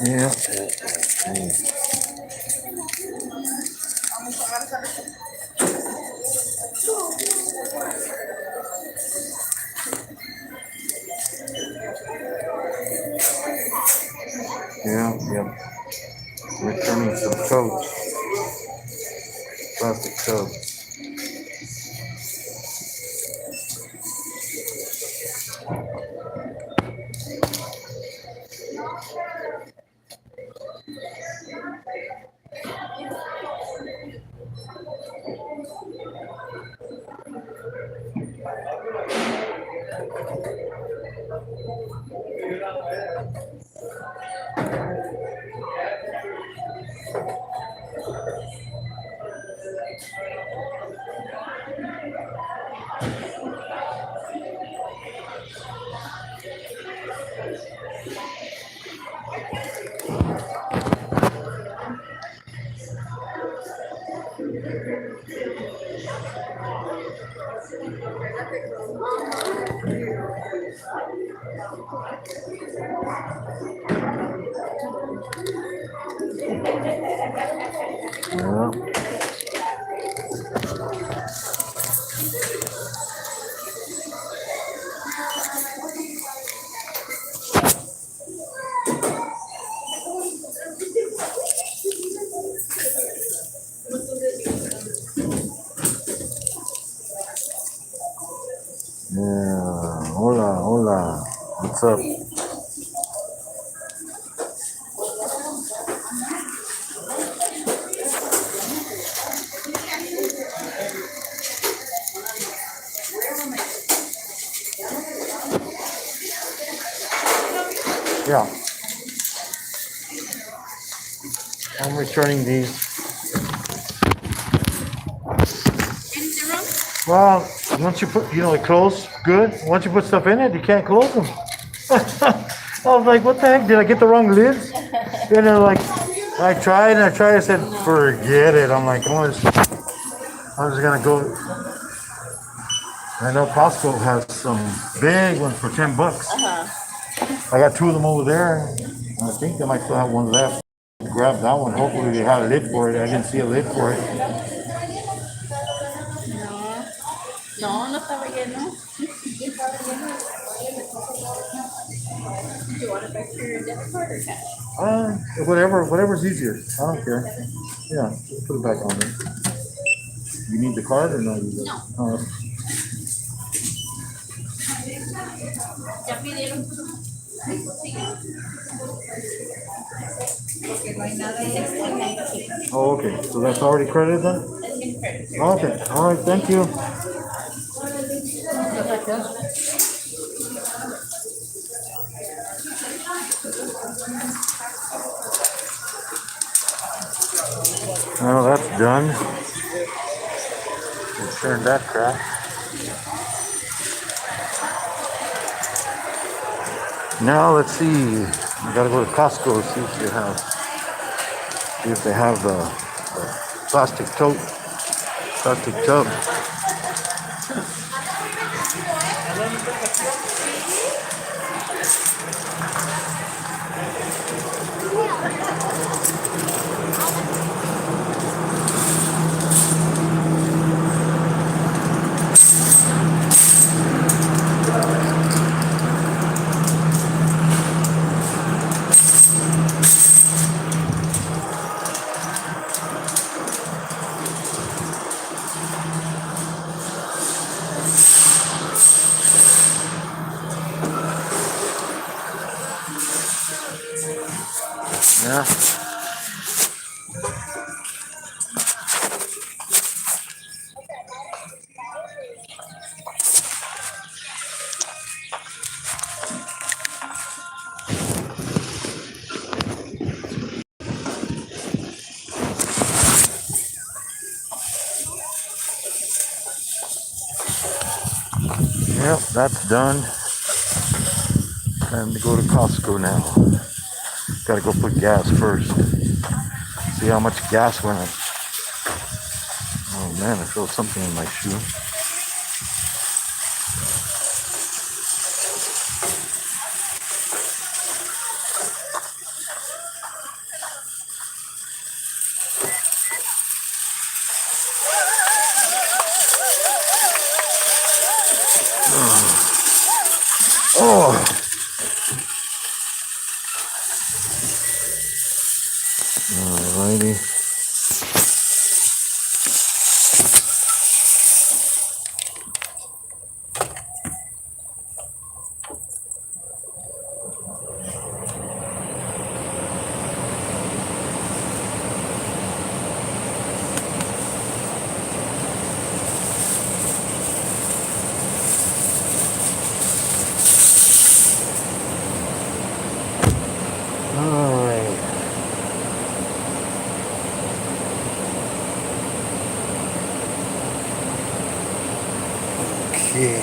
Yeah. Yeah. Returning some coats, plastic coats. Yeah. Yeah. Hola. What's up? Yeah. I'm returning these. Well, once you put, they close good. Once you put stuff in it, you can't close them. I was like, what the heck? Did I get the wrong lids? And they're like, I tried. I said, forget it. I'm like, I'm just gonna go. I know Costco has some big ones for $10. I got 2 of them over there. I think they might still have one left. Grab that one. Hopefully they have a lid for it. I didn't see a lid for it. No estaba lleno. Do you want it back to your debit card or cash? Whatever's easier. I don't care. Yeah, just put it back on there. You need the card or no? No. Ya pidieron. Oh, okay. So that's already credited then? Okay. All right. Thank you. Well, that's done. Return that crap. Now let's see. I gotta go to Costco to see if they have the plastic tote, plastic tub. Yeah. Yep, that's done. Time to go to Costco now. Gotta go put gas first. See how much gas went up. Oh man, I feel something in my shoe. Oh, alrighty. Alright. Okay.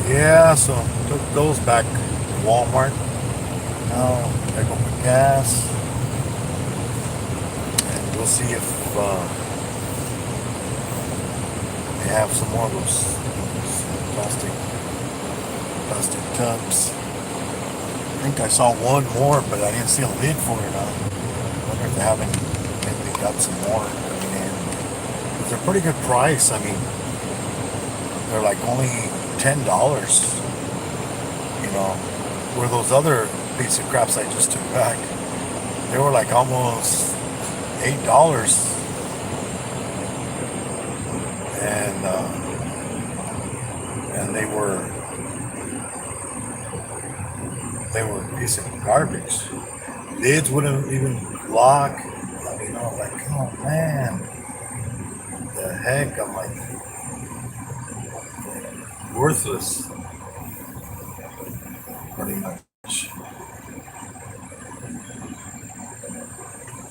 Yeah, so took those back to Walmart. Now I go for gas, and we'll see if they have some more of those plastic cups. I think I saw one more, but I didn't see a lid for it. I wonder if they haven't. Maybe they got some more coming in. It's a pretty good price. I mean, they're like only $10. You know, where those other piece of craps I just took back, they were like almost $8. And they were a piece of garbage. Lids wouldn't even lock. I mean, I was like, oh man, the heck? I'm like, worthless, pretty much.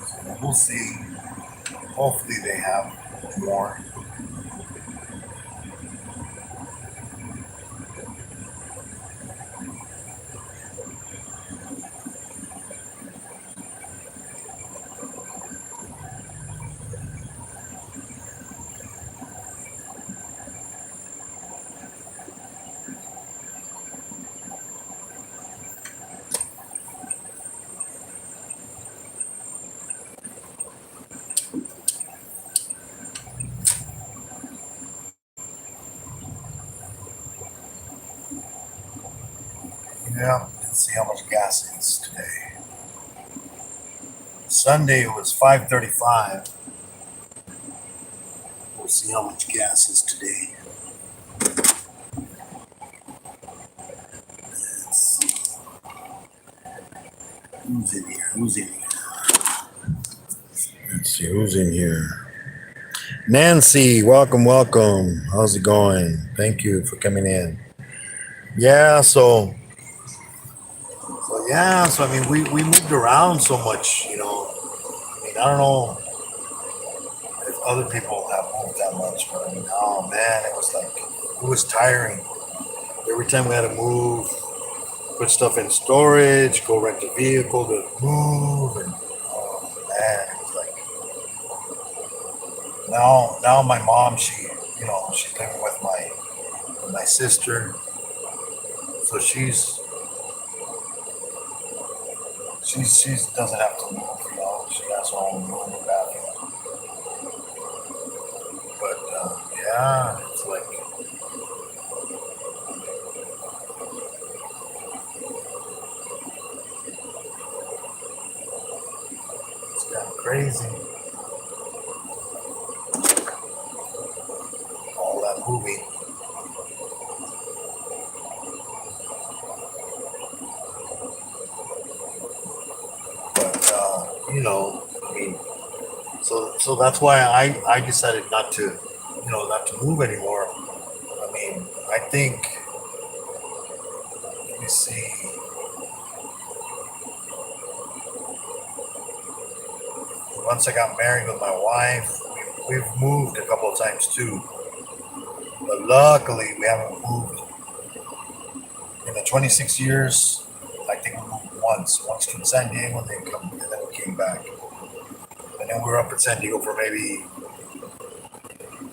So we'll see. Hopefully they have more. Yeah, let's see how much gas is today. Sunday was 5.35. We'll see how much gas is today. Let's see. Who's in here? Who's in here? Let's see who's in here. Nancy, welcome. How's it going? Thank you for coming in. Yeah, so I mean, we moved around so much, you know. I mean, I don't know if other people have moved that much, but I mean, oh man, it was tiring. Every time we had to move, put stuff in storage, go rent a vehicle to move, and oh man, it was like now my mom, she's living with my sister, so she doesn't have to move, you know. She got has her own room and bathroom. But yeah, it's like it's kind of crazy. All that movie. But you know, I mean, so that's why I decided not to, you know, not to move anymore. I mean, I think, let me see, once I got married with my wife, we've moved a couple of times too. But luckily, we haven't moved in the 26 years. I think we moved once from San Diego, and then we came back. And then we were up in San Diego for maybe,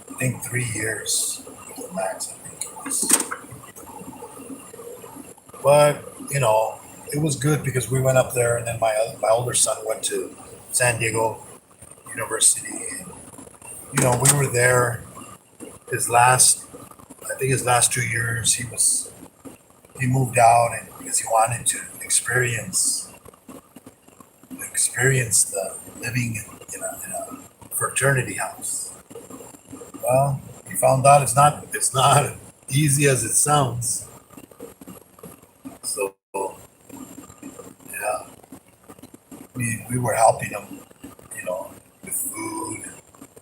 I think 3 years, was the max, I think it was. But you know, it was good because we went up there, and then my older son went to San Diego University, and you know, we were there. His last, I think his last 2 years, he moved out, and because he wanted to experience the living in a fraternity house. Well, he found out it's not easy as it sounds. So yeah, we were helping him, you know, with food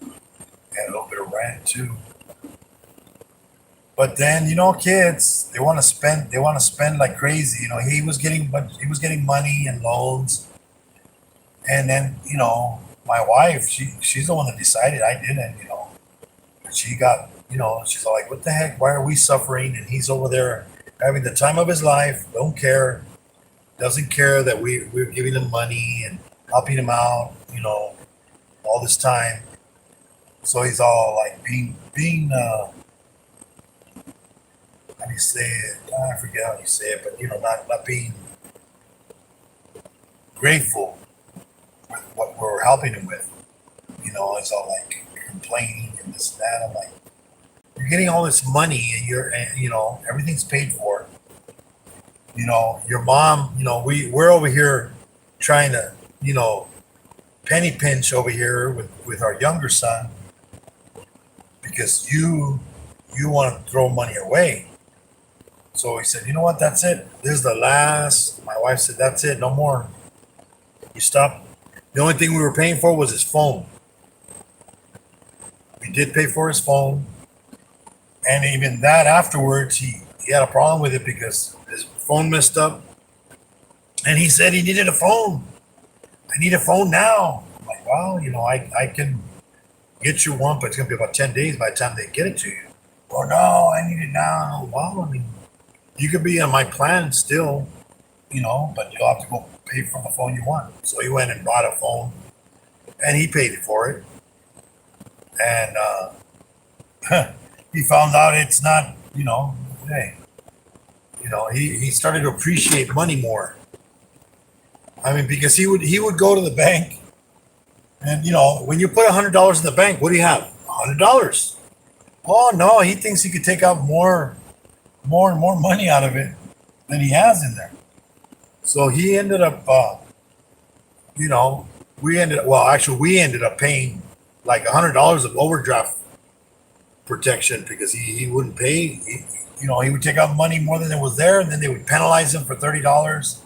and a little bit of rent too. But then, you know, kids, they want to spend like crazy. You know, he was getting money and loans, and then, you know, my wife, she's the one that decided. I didn't, you know. But she got, you know, she's all like, what the heck? Why are we suffering? And he's over there having the time of his life. Don't care, doesn't care that we're giving him money and helping him out. You know, all this time. So he's all like being how do you say it? I forget how you say it, but you know, not being grateful with what we're helping him with. You know, it's all like complaining and this and that. I'm like, you're getting all this money, and you know, everything's paid for. You know, your mom, you know, we're over here trying to, you know, penny pinch over here with our younger son because you want to throw money away. So he said, you know what, that's it. This is the last. My wife said, that's it, no more. You stop. The only thing we were paying for was his phone. We did pay for his phone. And even that afterwards, he had a problem with it because his phone messed up. And he said he needed a phone. I need a phone now. I'm like, well, you know, I can get you one, but it's going to be about 10 days by the time they get it to you. Oh, no, I need it now. Well, I mean, you could be on my plan still, you know, but you'll have to go pay for the phone you want. So he went and bought a phone, and he paid for it. And he found out it's not, you know, hey, you know, he started to appreciate money more. I mean, because he would go to the bank, and you know, when you put $100 in the bank, what do you have? $100. Oh no, he thinks he could take out more and more money out of it than he has in there. So he ended up, you know, we ended up paying like $100 of overdraft protection because he wouldn't pay. You know, he would take out money more than it was there, and then they would penalize him for $30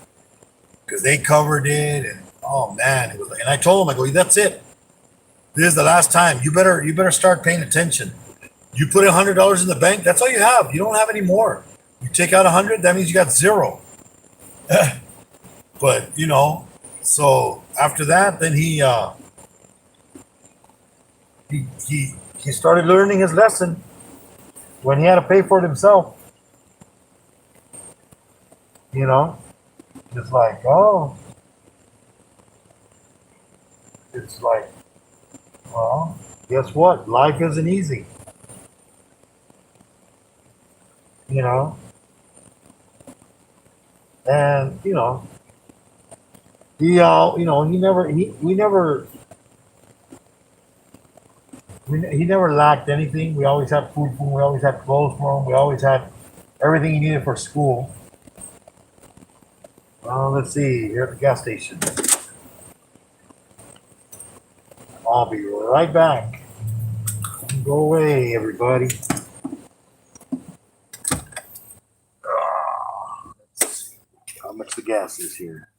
because they covered it. And oh man, it was. And I told him, I go, that's it. This is the last time. You better start paying attention. You put $100 in the bank. That's all you have. You don't have any more. You take out 100. That means you got zero. But you know, so after that, then he started learning his lesson when he had to pay for it himself. You know, it's like, oh, it's like, well, guess what? Life isn't easy. You know, and you know, He, he never, he never lacked anything. We always had food for him. We always had clothes for him. We always had everything he needed for school. Let's see, here at the gas station. I'll be right back. Don't go away, everybody. Let's see how much the gas is here.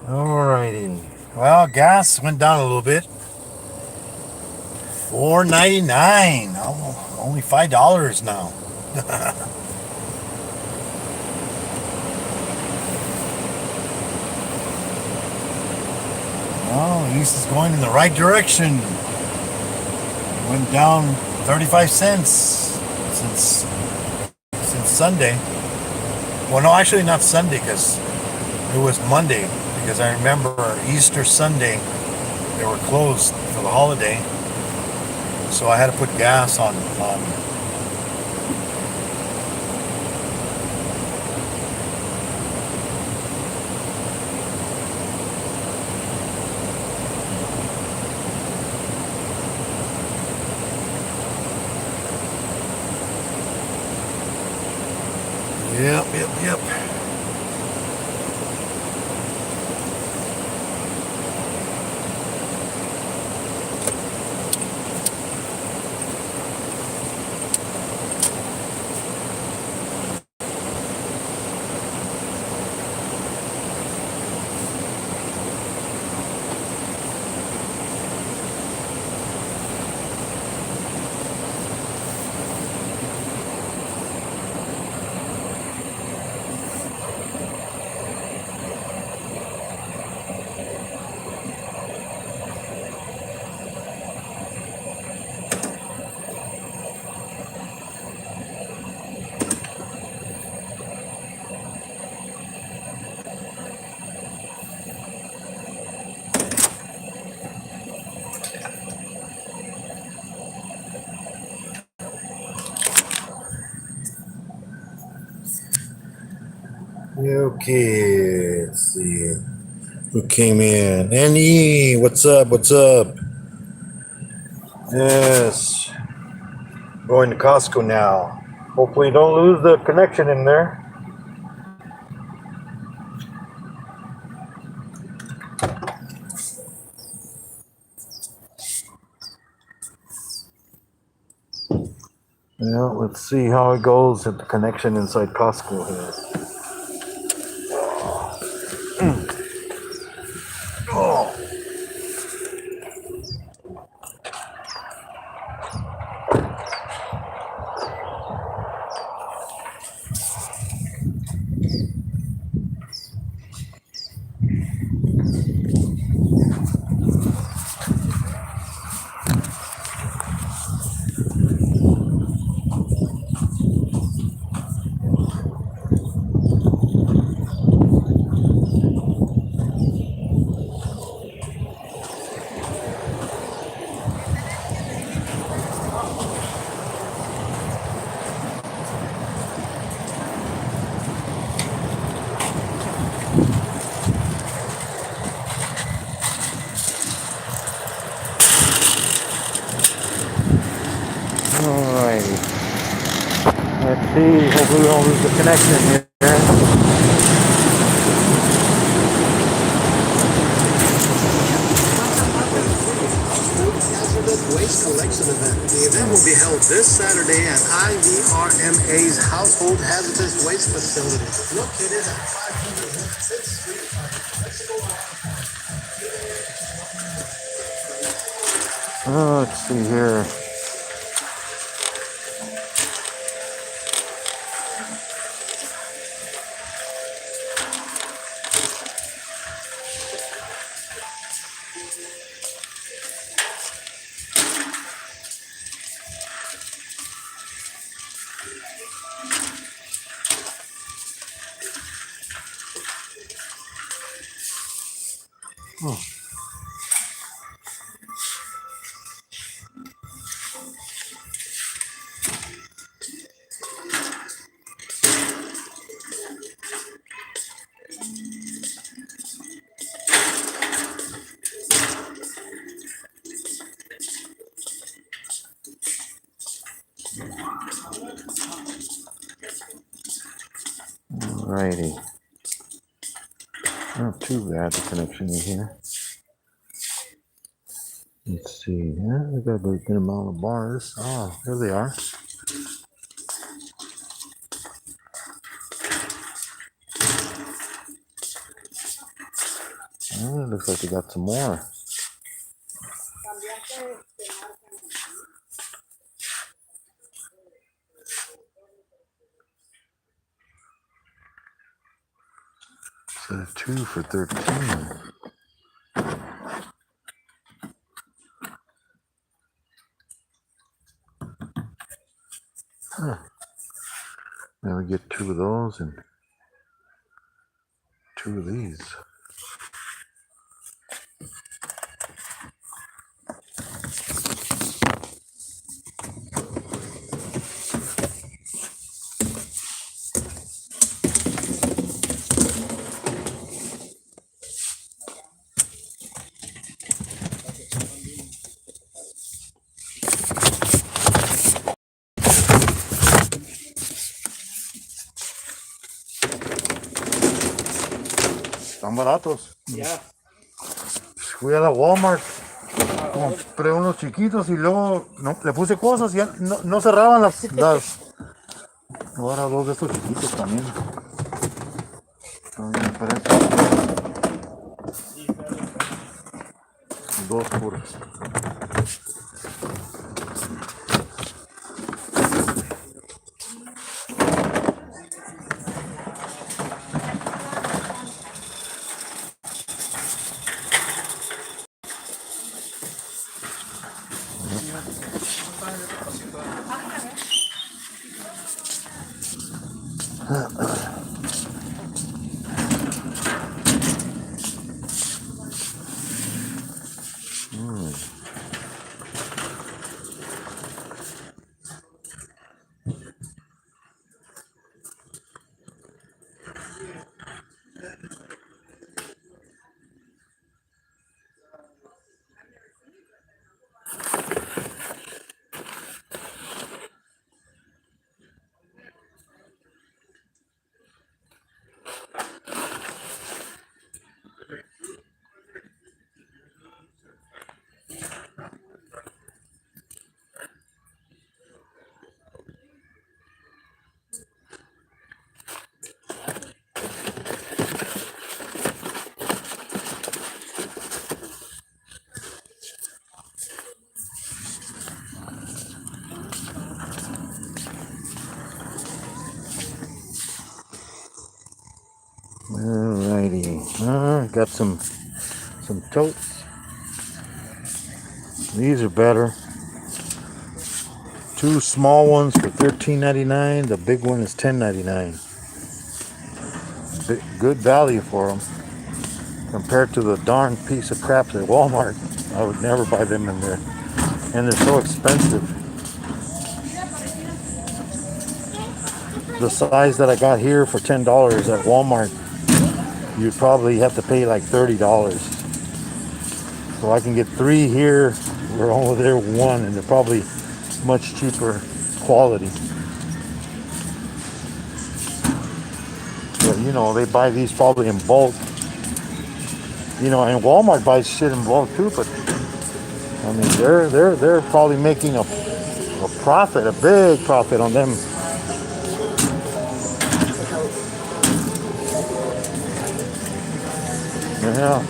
Alrighty. Well, gas went down a little bit. $4.99. Oh, only $5 now. Well, at least it's going in the right direction. Went down 35 cents since Sunday. Well, no, actually not Sunday because it was Monday. because I remember Easter Sunday they were closed for the holiday, so I had to put gas on. Yep. Okay, let's see. Who came in? NE, what's up? Yes. Going to Costco now. Hopefully you don't lose the connection in there. Yeah, let's see how it goes at the connection inside Costco here. Oh. Alrighty. Let's see. Hopefully we don't lose the connection here. Waste collection event. The event will be held this Saturday at IVRMA's Household Hazardous Waste Facility, located at 500 6th Street, Mexico. Let's see here. Alrighty. Not too bad the connection in here. Let's see. Yeah, we got a good amount of bars. Oh, there they are. Oh, it looks like we got some more. So 2 for 13. Huh. Now we get 2 of those and 2 of these. Están baratos. Yeah. Fui a la Walmart, compré unos chiquitos y luego no, le puse cosas y ya no cerraban las. Ahora dos de estos chiquitos también. También me parece. Dos por. Alrighty, got some totes. These are better. Two small ones for $13.99. The big one is $10.99. Good value for them compared to the darn piece of crap at Walmart. I would never buy them in there, and they're so expensive. The size that I got here for $10 at Walmart, you'd probably have to pay like $30. So I can get 3 here, where over there 1, and they're probably much cheaper quality. But you know, they buy these probably in bulk. You know, and Walmart buys shit in bulk too, but I mean they're probably making a profit, a big profit on them. Yeah.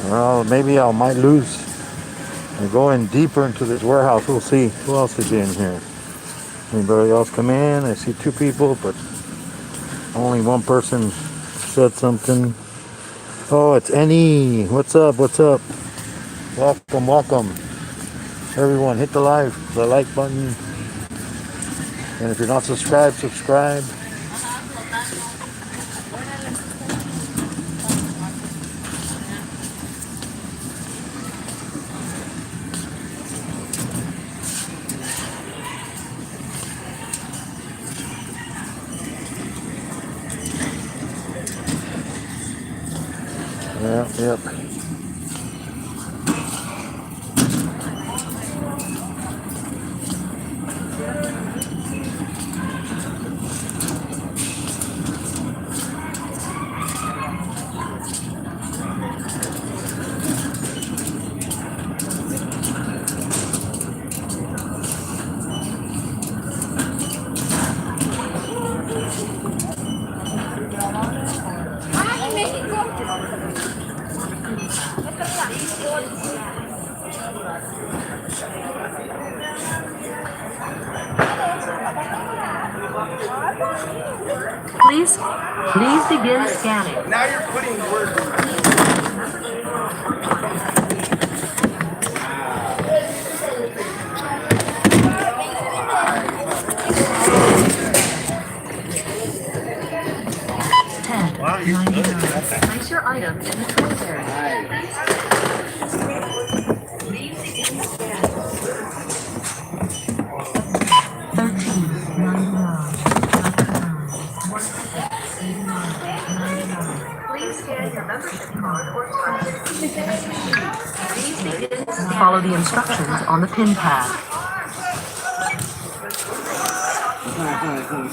Well, maybe I might lose and go in deeper into this warehouse. We'll see. Who else is in here? Anybody else come in? I see 2 people, but only one person said something. Oh, it's Annie. What's up? What's up? Welcome, welcome. Everyone, hit the like button. And if you're not subscribed, subscribe. Yep. Please begin scanning. Now you're putting words in my mouth. 10.99. Place your items in the toy area. Please begin scanning. 13.99. Please scan your membership card or card. Please begin. Follow the instructions on the pin pad. Thank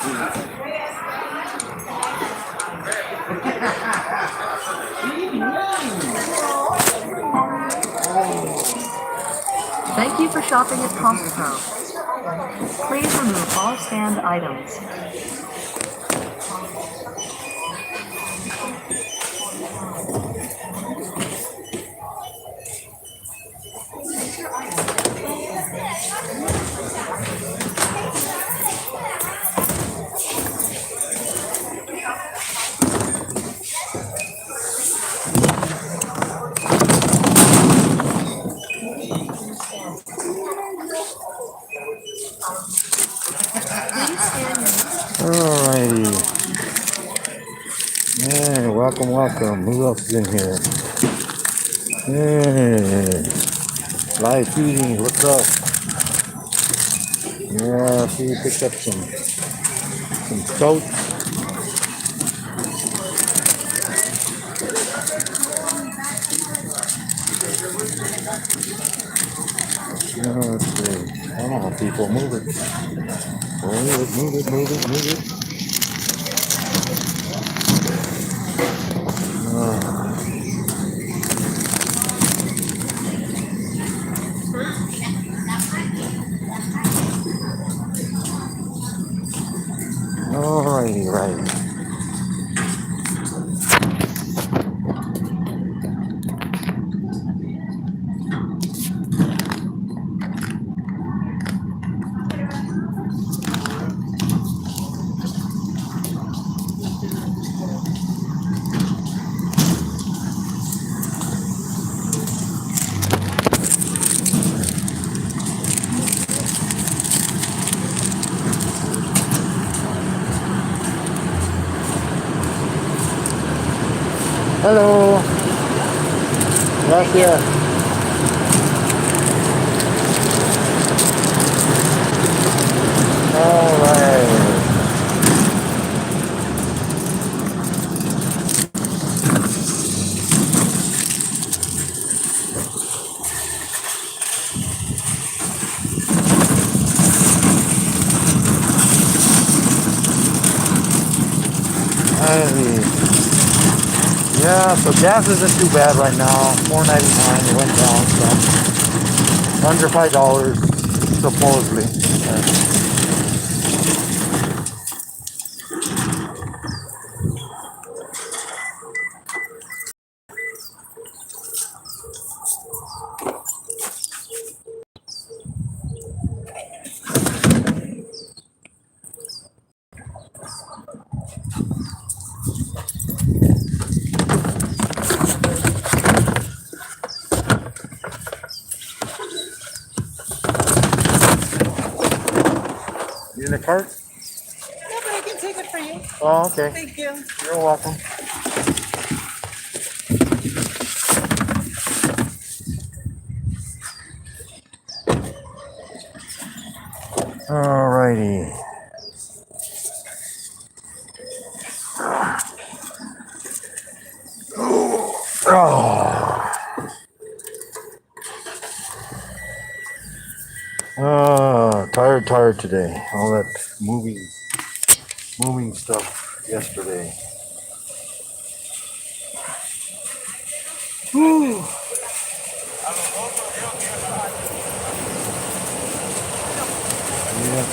you for shopping at Costco. Please remove all scanned items. Please scan your Alrighty. Yeah, welcome, welcome. Who else is in here? Yeah. Live feeding, what's up? Yeah, I see you picked up some totes. Let's see. Come on, people, move it. Move it, move it, move it, move it. Alrighty, right. Hello. Gracias. Alright. Yeah, so gas isn't too bad right now. $4.99. It went down some. Under $5 supposedly. You in the cart? No, but I can take it for you. Oh, okay. Thank you. You're welcome. Alrighty. Oh. Tired today. All that moving stuff yesterday. Whew. Yep.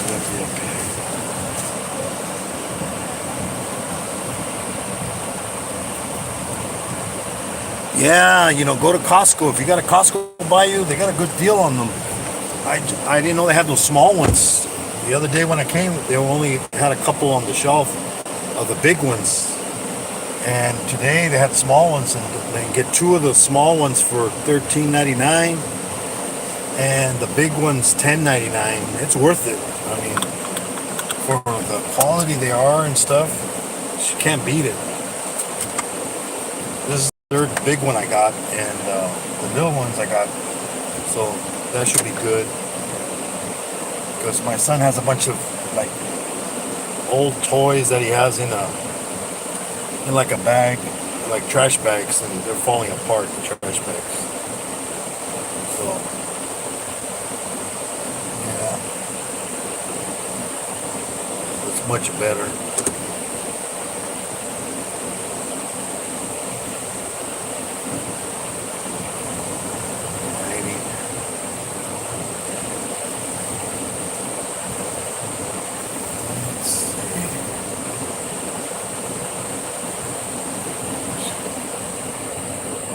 Yeah, go to Costco. If you got a Costco by you, they got a good deal on them. I didn't know they had those small ones. The other day when I came, they only had a couple on the shelf of the big ones. And today they had small ones, and they can get two of the small ones for $13.99 and the big ones $10.99. It's worth it. I mean, for the quality they are and stuff, you can't beat it. This is the third big one I got, and the little ones I got, so that should be good. Because my son has a bunch of like old toys that he has in like a bag, like trash bags, and they're falling apart, the trash bags. So yeah, it's much better. Maybe. Let's see.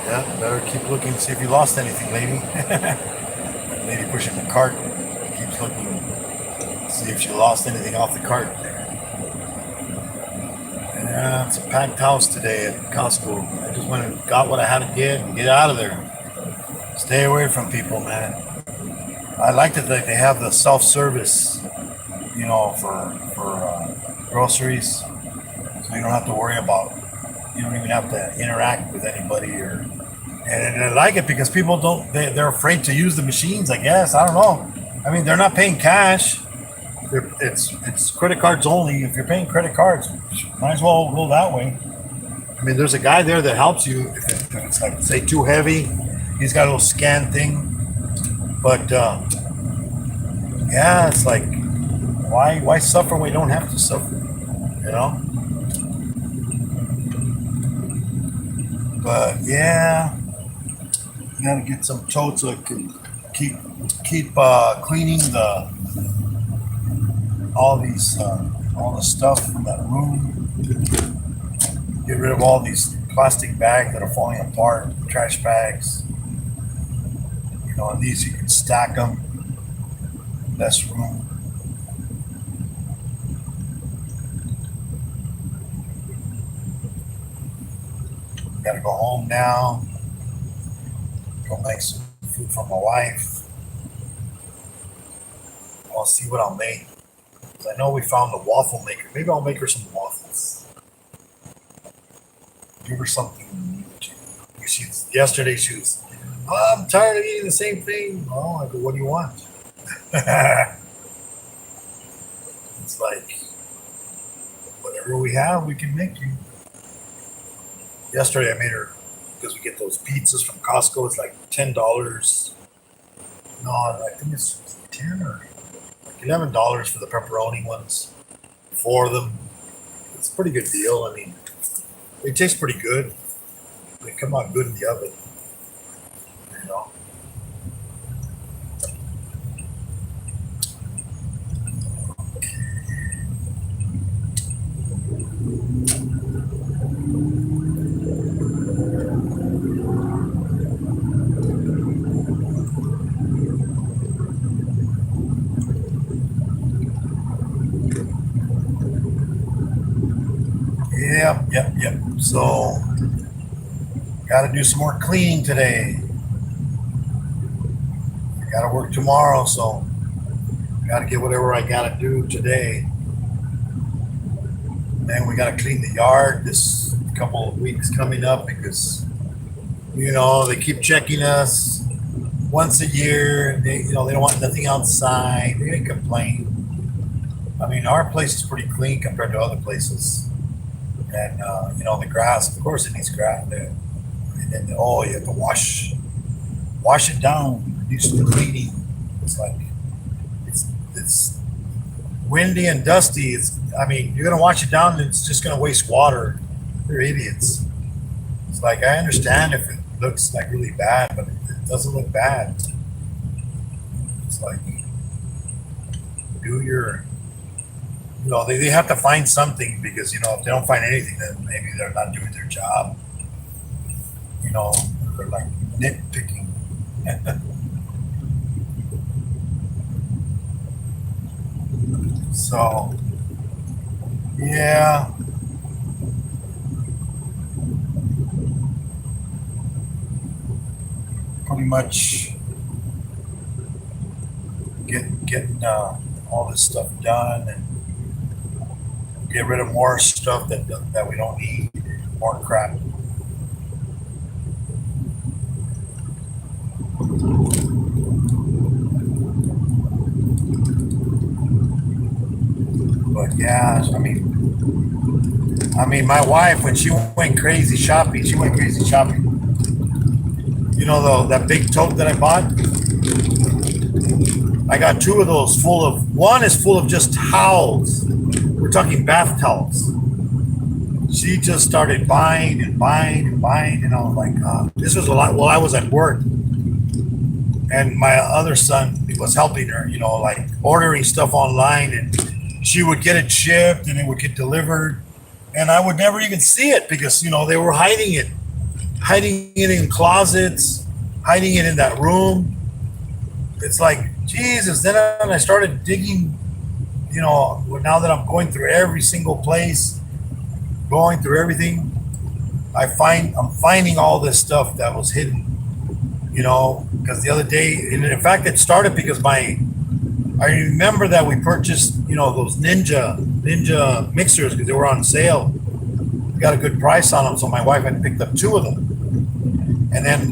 Yeah, better keep looking, see if you lost anything, lady. That lady pushing the cart keeps looking, see if she lost anything off the cart there. Yeah, it's a packed house today at Costco. I just went and got what I had to get and get out of there. Stay away from people, man. I like that they have the self-service, you know, for groceries, so you don't have to worry about. You don't even have to interact with anybody, and I like it because people don't. They're afraid to use the machines. I guess I don't know. I mean, they're not paying cash. It's credit cards only. If you're paying credit cards, might as well go that way. I mean, there's a guy there that helps you if it's like, say, too heavy. He's got a little scan thing. But yeah, it's like, why suffer when you don't have to suffer? You know. But yeah, you gotta get some totes so it can keep cleaning all the stuff from that room. Get rid of all these plastic bags that are falling apart, trash bags. You know, and these you can stack them. Less room. Gotta go home now. Go make some food for my wife. I'll see what I'll make. I know we found the waffle maker. Maybe I'll make her some waffles. Give her something. Yesterday she was, oh, I'm tired of eating the same thing. Oh, I go, what do you want? It's like, whatever we have, we can make you. Yesterday I made her, because we get those pizzas from Costco, it's like $10. No, I think it's 10 or $11 for the pepperoni ones. 4 of them. It's a pretty good deal. I mean, they taste pretty good. They come out good in the oven. You know. Yep. So, got to do some more cleaning today. I got to work tomorrow, so got to get whatever I got to do today. Then we got to clean the yard this couple of weeks coming up because, you know, they keep checking us once a year. They don't want nothing outside. They didn't complain. I mean, our place is pretty clean compared to other places. And, the grass, of course it needs grass there. And then, you have to wash it down, do some cleaning. It's like, it's windy and dusty. You're going to wash it down and it's just going to waste water. They're idiots. It's like, I understand if it looks like really bad, but it doesn't look bad. It's like, do your... they have to find something because, if they don't find anything, then maybe they're not doing their job. They're like nitpicking. So, yeah. Pretty much getting all this stuff done and get rid of more stuff that we don't need, more crap. But yeah, I mean, my wife, when she went crazy shopping. That big tote that I bought. I got 2 of those one is full of just towels. We're talking bath towels. She just started buying and buying and buying, and I was like, this was a lot. Well, I was at work, and my other son was helping her, you know, like ordering stuff online, and she would get it shipped and it would get delivered, and I would never even see it because, you know, they were hiding it in closets, hiding it in that room. It's like, Jesus. Then I started digging, you know, now that I'm going through every single place, going through everything, I'm finding all this stuff that was hidden, you know, because the other day, and in fact, it started because I remember that we purchased, you know, those Ninja mixers because they were on sale. We got a good price on them, so my wife had picked up 2 of them. And then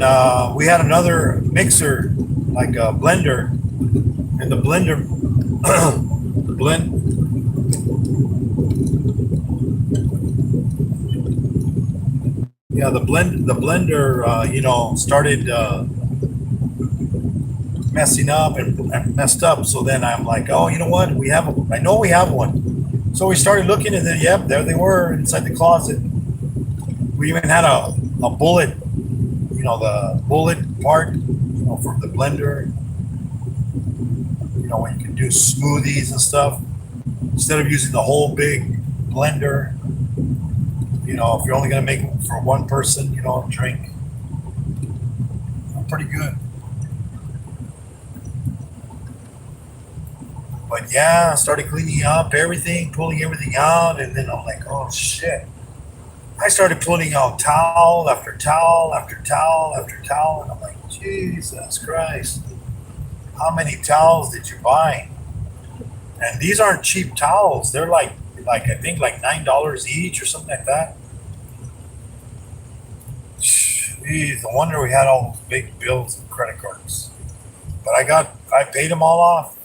we had another mixer, like a blender, and the blender the blender, you know, started messing up and messed up. So then I'm like, oh, you know what? I know we have one. So we started looking, and then, yep, there they were inside the closet. We even had a bullet, you know, the bullet part, you know, for the blender, you know, when you can do smoothies and stuff, instead of using the whole big blender, you know, if you're only going to make for one person, you know, drink, pretty good. But yeah, I started cleaning up everything, pulling everything out, and then I'm like, oh shit. I started pulling out towel after towel after towel after towel, and I'm like, Jesus Christ, how many towels did you buy? And these aren't cheap towels. They're like I think like $9 each or something like that. Jeez, no wonder we had all those big bills and credit cards. But I paid them all off.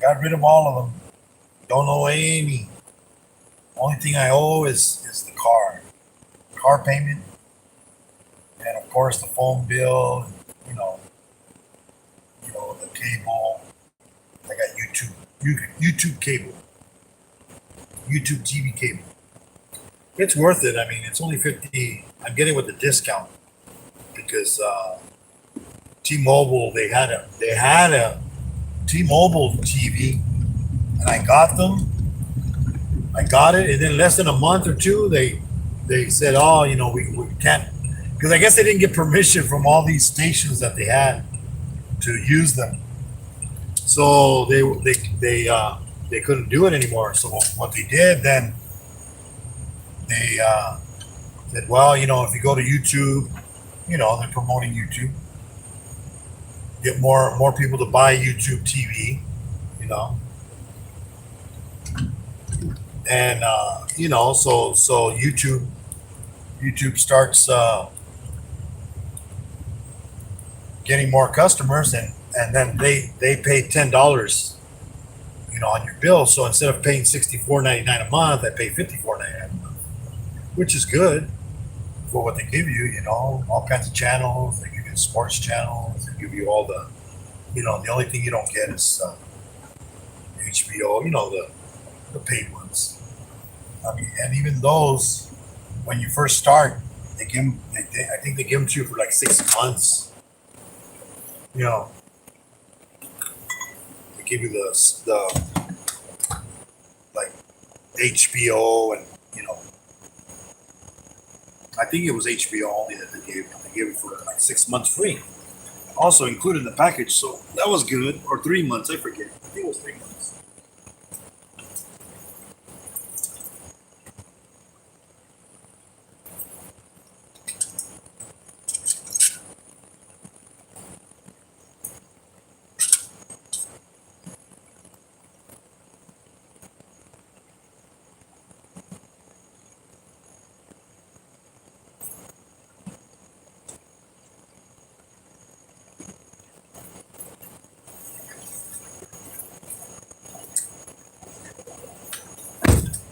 Got rid of all of them. Don't owe any. Only thing I owe is the car payment, and of course the phone bill. And, you know the cable. I got YouTube cable, YouTube TV cable. It's worth it. I mean, it's only $50. I'm getting with the discount because T-Mobile they had a T-Mobile TV, and I got it, and then less than a month or two, they said, oh, you know, we can't, because I guess they didn't get permission from all these stations that they had to use them, so they couldn't do it anymore. So what they did then, they said, well, you know, if you go to YouTube, you know, they're promoting YouTube. Get more people to buy YouTube TV, you know, and you know, so YouTube starts getting more customers, and then they pay $10, you know, on your bill. So instead of paying $64.99 a month, I pay $54.99 a month, which is good for what they give you. You know, all kinds of channels. They give you sports channels. They give you all the, you know, the only thing you don't get is HBO. You know, the paid ones. I mean, and even those, when you first start, they give them. I think they give them to you for like 6 months. You know, they give you the like HBO, and you know, I think it was HBO only that they gave it for like 6 months free. Also included in the package, so that was good. Or 3 months, I forget. I think it was 3 months.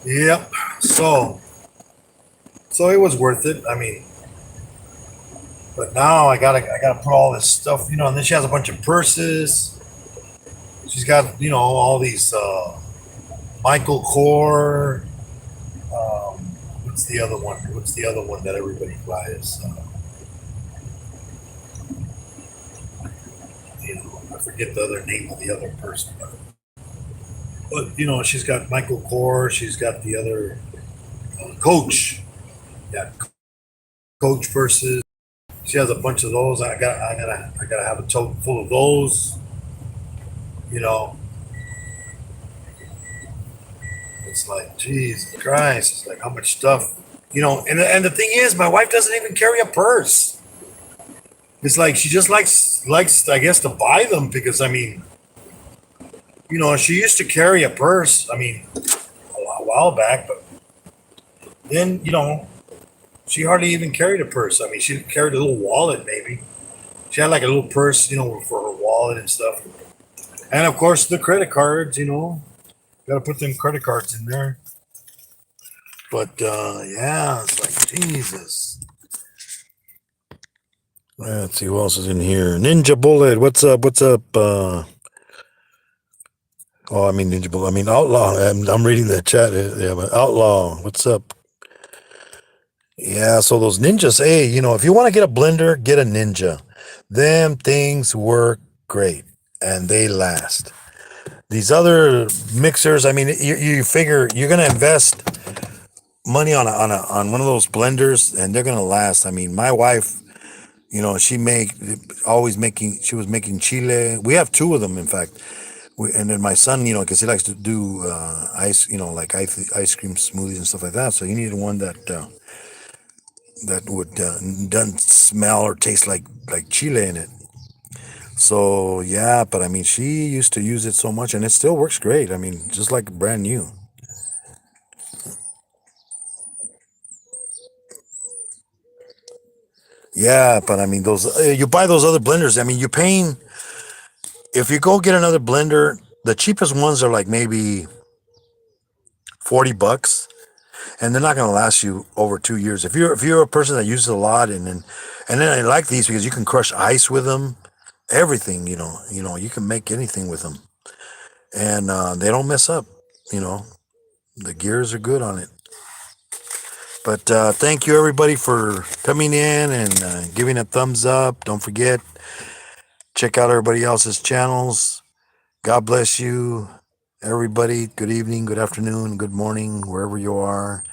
Yep. So it was worth it. I mean, but now I gotta put all this stuff, you know. And then she has a bunch of purses. She's got, you know, all these Michael Kors. What's the other one? What's the other one that everybody flies? I forget the other name of the other person. But she's got Michael Kors. She's got the other Coach. Yeah, Coach versus. She has a bunch of those. I gotta have a tote full of those. It's like Jesus Christ. It's like how much stuff. And the thing is, my wife doesn't even carry a purse. It's like she just likes I guess to buy them because she used to carry a purse. A while back, but then she hardly even carried a purse. She carried a little wallet maybe. She had like a little purse, for her wallet and stuff. And of course the credit cards. Got to put them credit cards in there. But yeah, it's like Jesus. Let's see who else is in here. Ninja Bullet, what's up? What's up? Ninja Bullet. Outlaw. I'm reading the chat. Yeah, but Outlaw, what's up? Yeah, so those Ninjas. Hey, if you want to get a blender, get a Ninja. Them things work great and they last. These other mixers, you figure you're gonna invest money on one of those blenders, and they're gonna last. My wife, she was making chile. We have two of them, in fact. And then my son, because he likes to do ice, like ice cream smoothies and stuff like that. So he needed one that would doesn't smell or taste like chile in it. So yeah, but she used to use it so much, and it still works great. Just like brand new. Yeah, but those you buy those other blenders. You're paying. If you go get another blender, the cheapest ones are like maybe $40, and they're not going to last you over 2 years. If you're a person that uses a lot, and then I like these because you can crush ice with them. Everything, you can make anything with them, and they don't mess up. The gears are good on it. But thank you everybody for coming in and giving a thumbs up. Don't forget, check out everybody else's channels. God bless you, everybody. Good evening, good afternoon, good morning, wherever you are.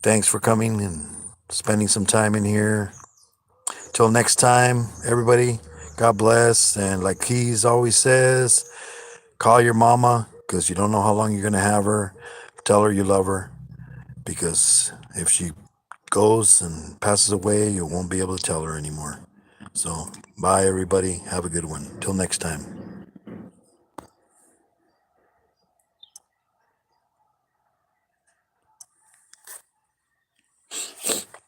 Thanks for coming and spending some time in here. Till next time, everybody. God bless. And like Keys always says, call your mama because you don't know how long you're going to have her. Tell her you love her, because if she goes and passes away, you won't be able to tell her anymore. So bye, everybody. Have a good one. Till next time.